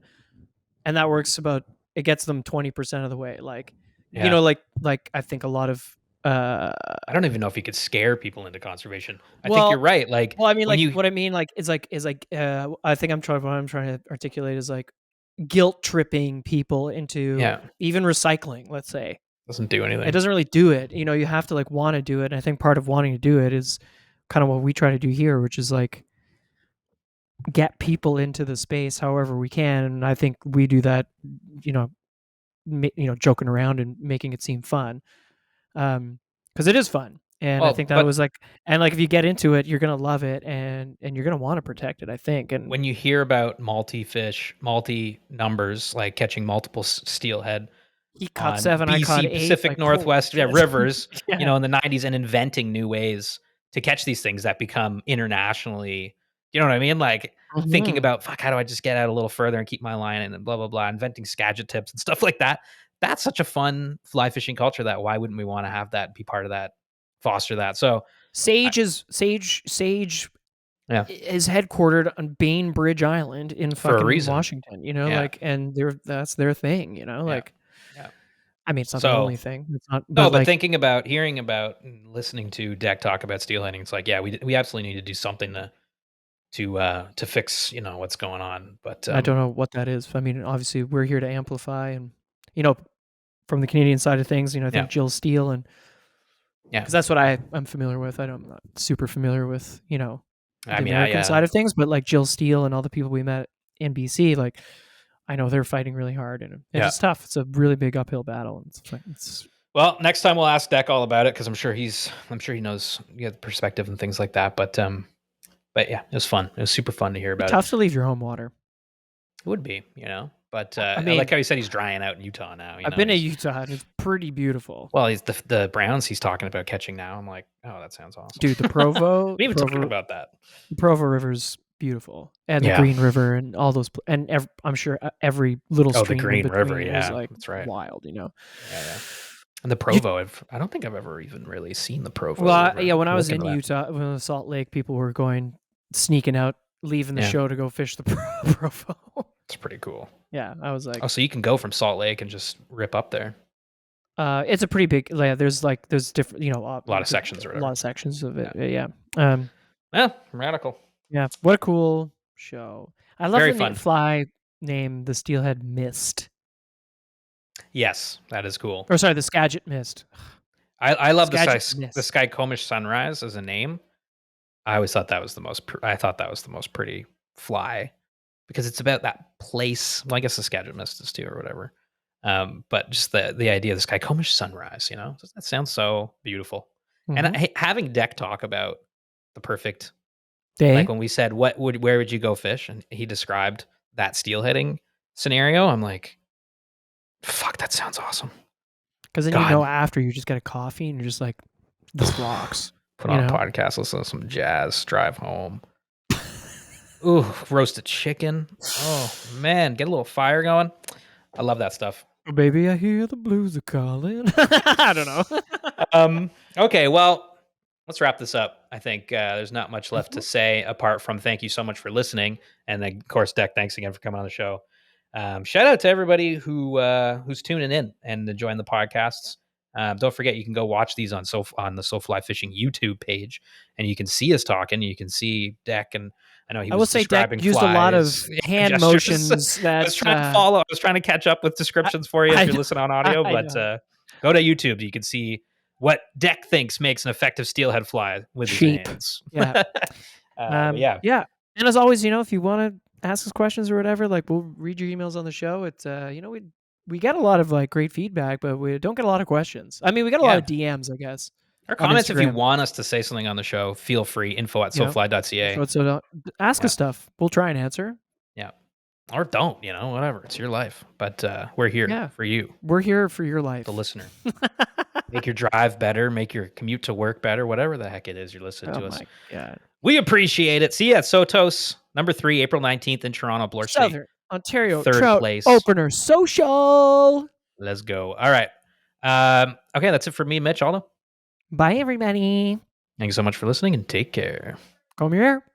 and that works about. It gets them 20% of the way. Like, Yeah. like I think a lot of. I don't even know if you could scare people into conservation. I think you're Well, right. Like well, I mean, when like you, what I mean, like is like I think what I'm trying to articulate is like guilt tripping people into yeah, even recycling. Let's say doesn't do it anything. doesn't really do it. You have to like want to do it. And I think part of wanting to do it is kind of what we try to do here, which is like get people into the space however we can. And I think we do that, you know, joking around and making it seem fun, because it is fun. And I Well, think that but was like, and like if you get into it, you're gonna love it, and you're gonna want to protect it. I think, and when you hear about multi-fish, multi numbers, like catching multiple steelhead he caught on 7, I caught BC 8. Pacific Like holy Northwest, yeah, shit! rivers, Yeah. in the 90s and inventing new ways to catch these things that become internationally, you know what I mean? Like thinking Mhm. about, fuck, how do I just get out a little further and keep my line in and blah, blah, blah, inventing Skagit tips and stuff like that. That's such a fun fly fishing culture that why wouldn't we want to have that, be part of that, foster that? So, I, Sage yeah, is headquartered on Bainbridge Island in for a fucking reason. Washington, Yeah. like, and that's their thing, Yeah. like, Yeah. I mean, it's not the only So, thing. It's not, no, but but like, thinking about, hearing about, and listening to Deck talk about steelheading, it's like, yeah, we absolutely need to do something to fix what's going on. But I don't know what that is. I mean, obviously, we're here to amplify, and you know, from the Canadian side of things, I yeah, think Jill Steele, and yeah. because that's what I'm familiar with. I'm not super familiar with I the mean, American side of things, but like Jill Steele and all the people we met in BC, like I know they're fighting really hard, and yeah. it's tough. It's a really big uphill battle. It's Well, next time we'll ask Dec all about it because I'm sure he knows the perspective and things like that. But yeah, it was fun. It was super fun to hear about it. tough to leave your home water. It would be, But I I like mean, how he said he's drying out in Utah now. I've been to Utah, and it's pretty beautiful. Well, he's the Browns he's talking about catching now. I'm like, oh, that sounds awesome. Dude, the Provo, We even talking about that. the Provo River's beautiful, and the Yeah. Green River, and all those, and I'm sure every little Oh, the stream in Green River, between yeah, is like that's right. wild, Yeah. And the Provo, I don't think I've ever even really seen the Provo. Well, River. yeah, when I was in Looking at that. Utah, when the Salt Lake, people were sneaking out, leaving the Yeah. show to go fish the Provo. It's pretty cool. Yeah, I was like, Oh, so you can go from Salt Lake and just rip up there. it's a pretty big. Yeah, there's different, A lot of sections or a whatever. lot of sections of it. Yeah. Yeah, radical. Yeah, what a cool show. I love Very the fun. fly name, the Steelhead Mist. Yes, that is cool. Or sorry, the Skagit Mist. I love the Skagit Mist. Skycomish Sunrise as a name. I always thought that was the most. I thought that was the most pretty fly because it's about that place. Well, I guess the Skagit Mist is too, or whatever. But just the idea of the Skycomish Sunrise, that sounds so beautiful. Mhm. And having Dec talk about the perfect, Day. like when we said where would you go fish, and he described that steelheading scenario. I'm like, fuck, that sounds awesome. Because then God. after you just get a coffee and you're just like, this rocks. Put on a podcast, listen to some jazz, drive home. Ooh, roasted chicken. Oh man, get a little fire going. I love that stuff. Baby, I hear the blues are calling. I don't know. Okay, well, let's wrap this up. I think there's not much left to say apart from thank you so much for listening, and then, of course, Dec, thanks again for coming on the show. Shout out to everybody who's tuning in and enjoying the podcasts. Don't forget, you can go watch these on the SoFly Fishing YouTube page, and you can see us talking. You can see Dec, and I know he was describing Dec used a lot of hand gestures. motions. That I was trying to follow. I was trying to catch up with descriptions for you if you're listening on audio, but go to YouTube. You can see what Dec thinks makes an effective steelhead fly with his hands. Yeah. Yeah. And as always, if you want to ask us questions or whatever, like we'll read your emails on the show. It's we get a lot of like great feedback, but we don't get a lot of questions. I mean, we get a lot of DMs, I guess. Or comments if you want us to say something on the show. Feel free. info@sofly.ca. So ask us stuff. We'll try and answer. Yeah. Or don't, whatever. It's your life. But we're here for you. We're here for your life. The listener. Make your drive better. Make your commute to work better. Whatever the heck it is you're listening to us. God. We appreciate it. See you at Sotos, number 3, April 19th in Toronto, Bloor City. Southern Ontario, third Trout place. Opener Social. Let's go. All right. Okay, that's it for me, Mitch. Aldo. Bye, everybody. Thank you so much for listening, and take care. Come here.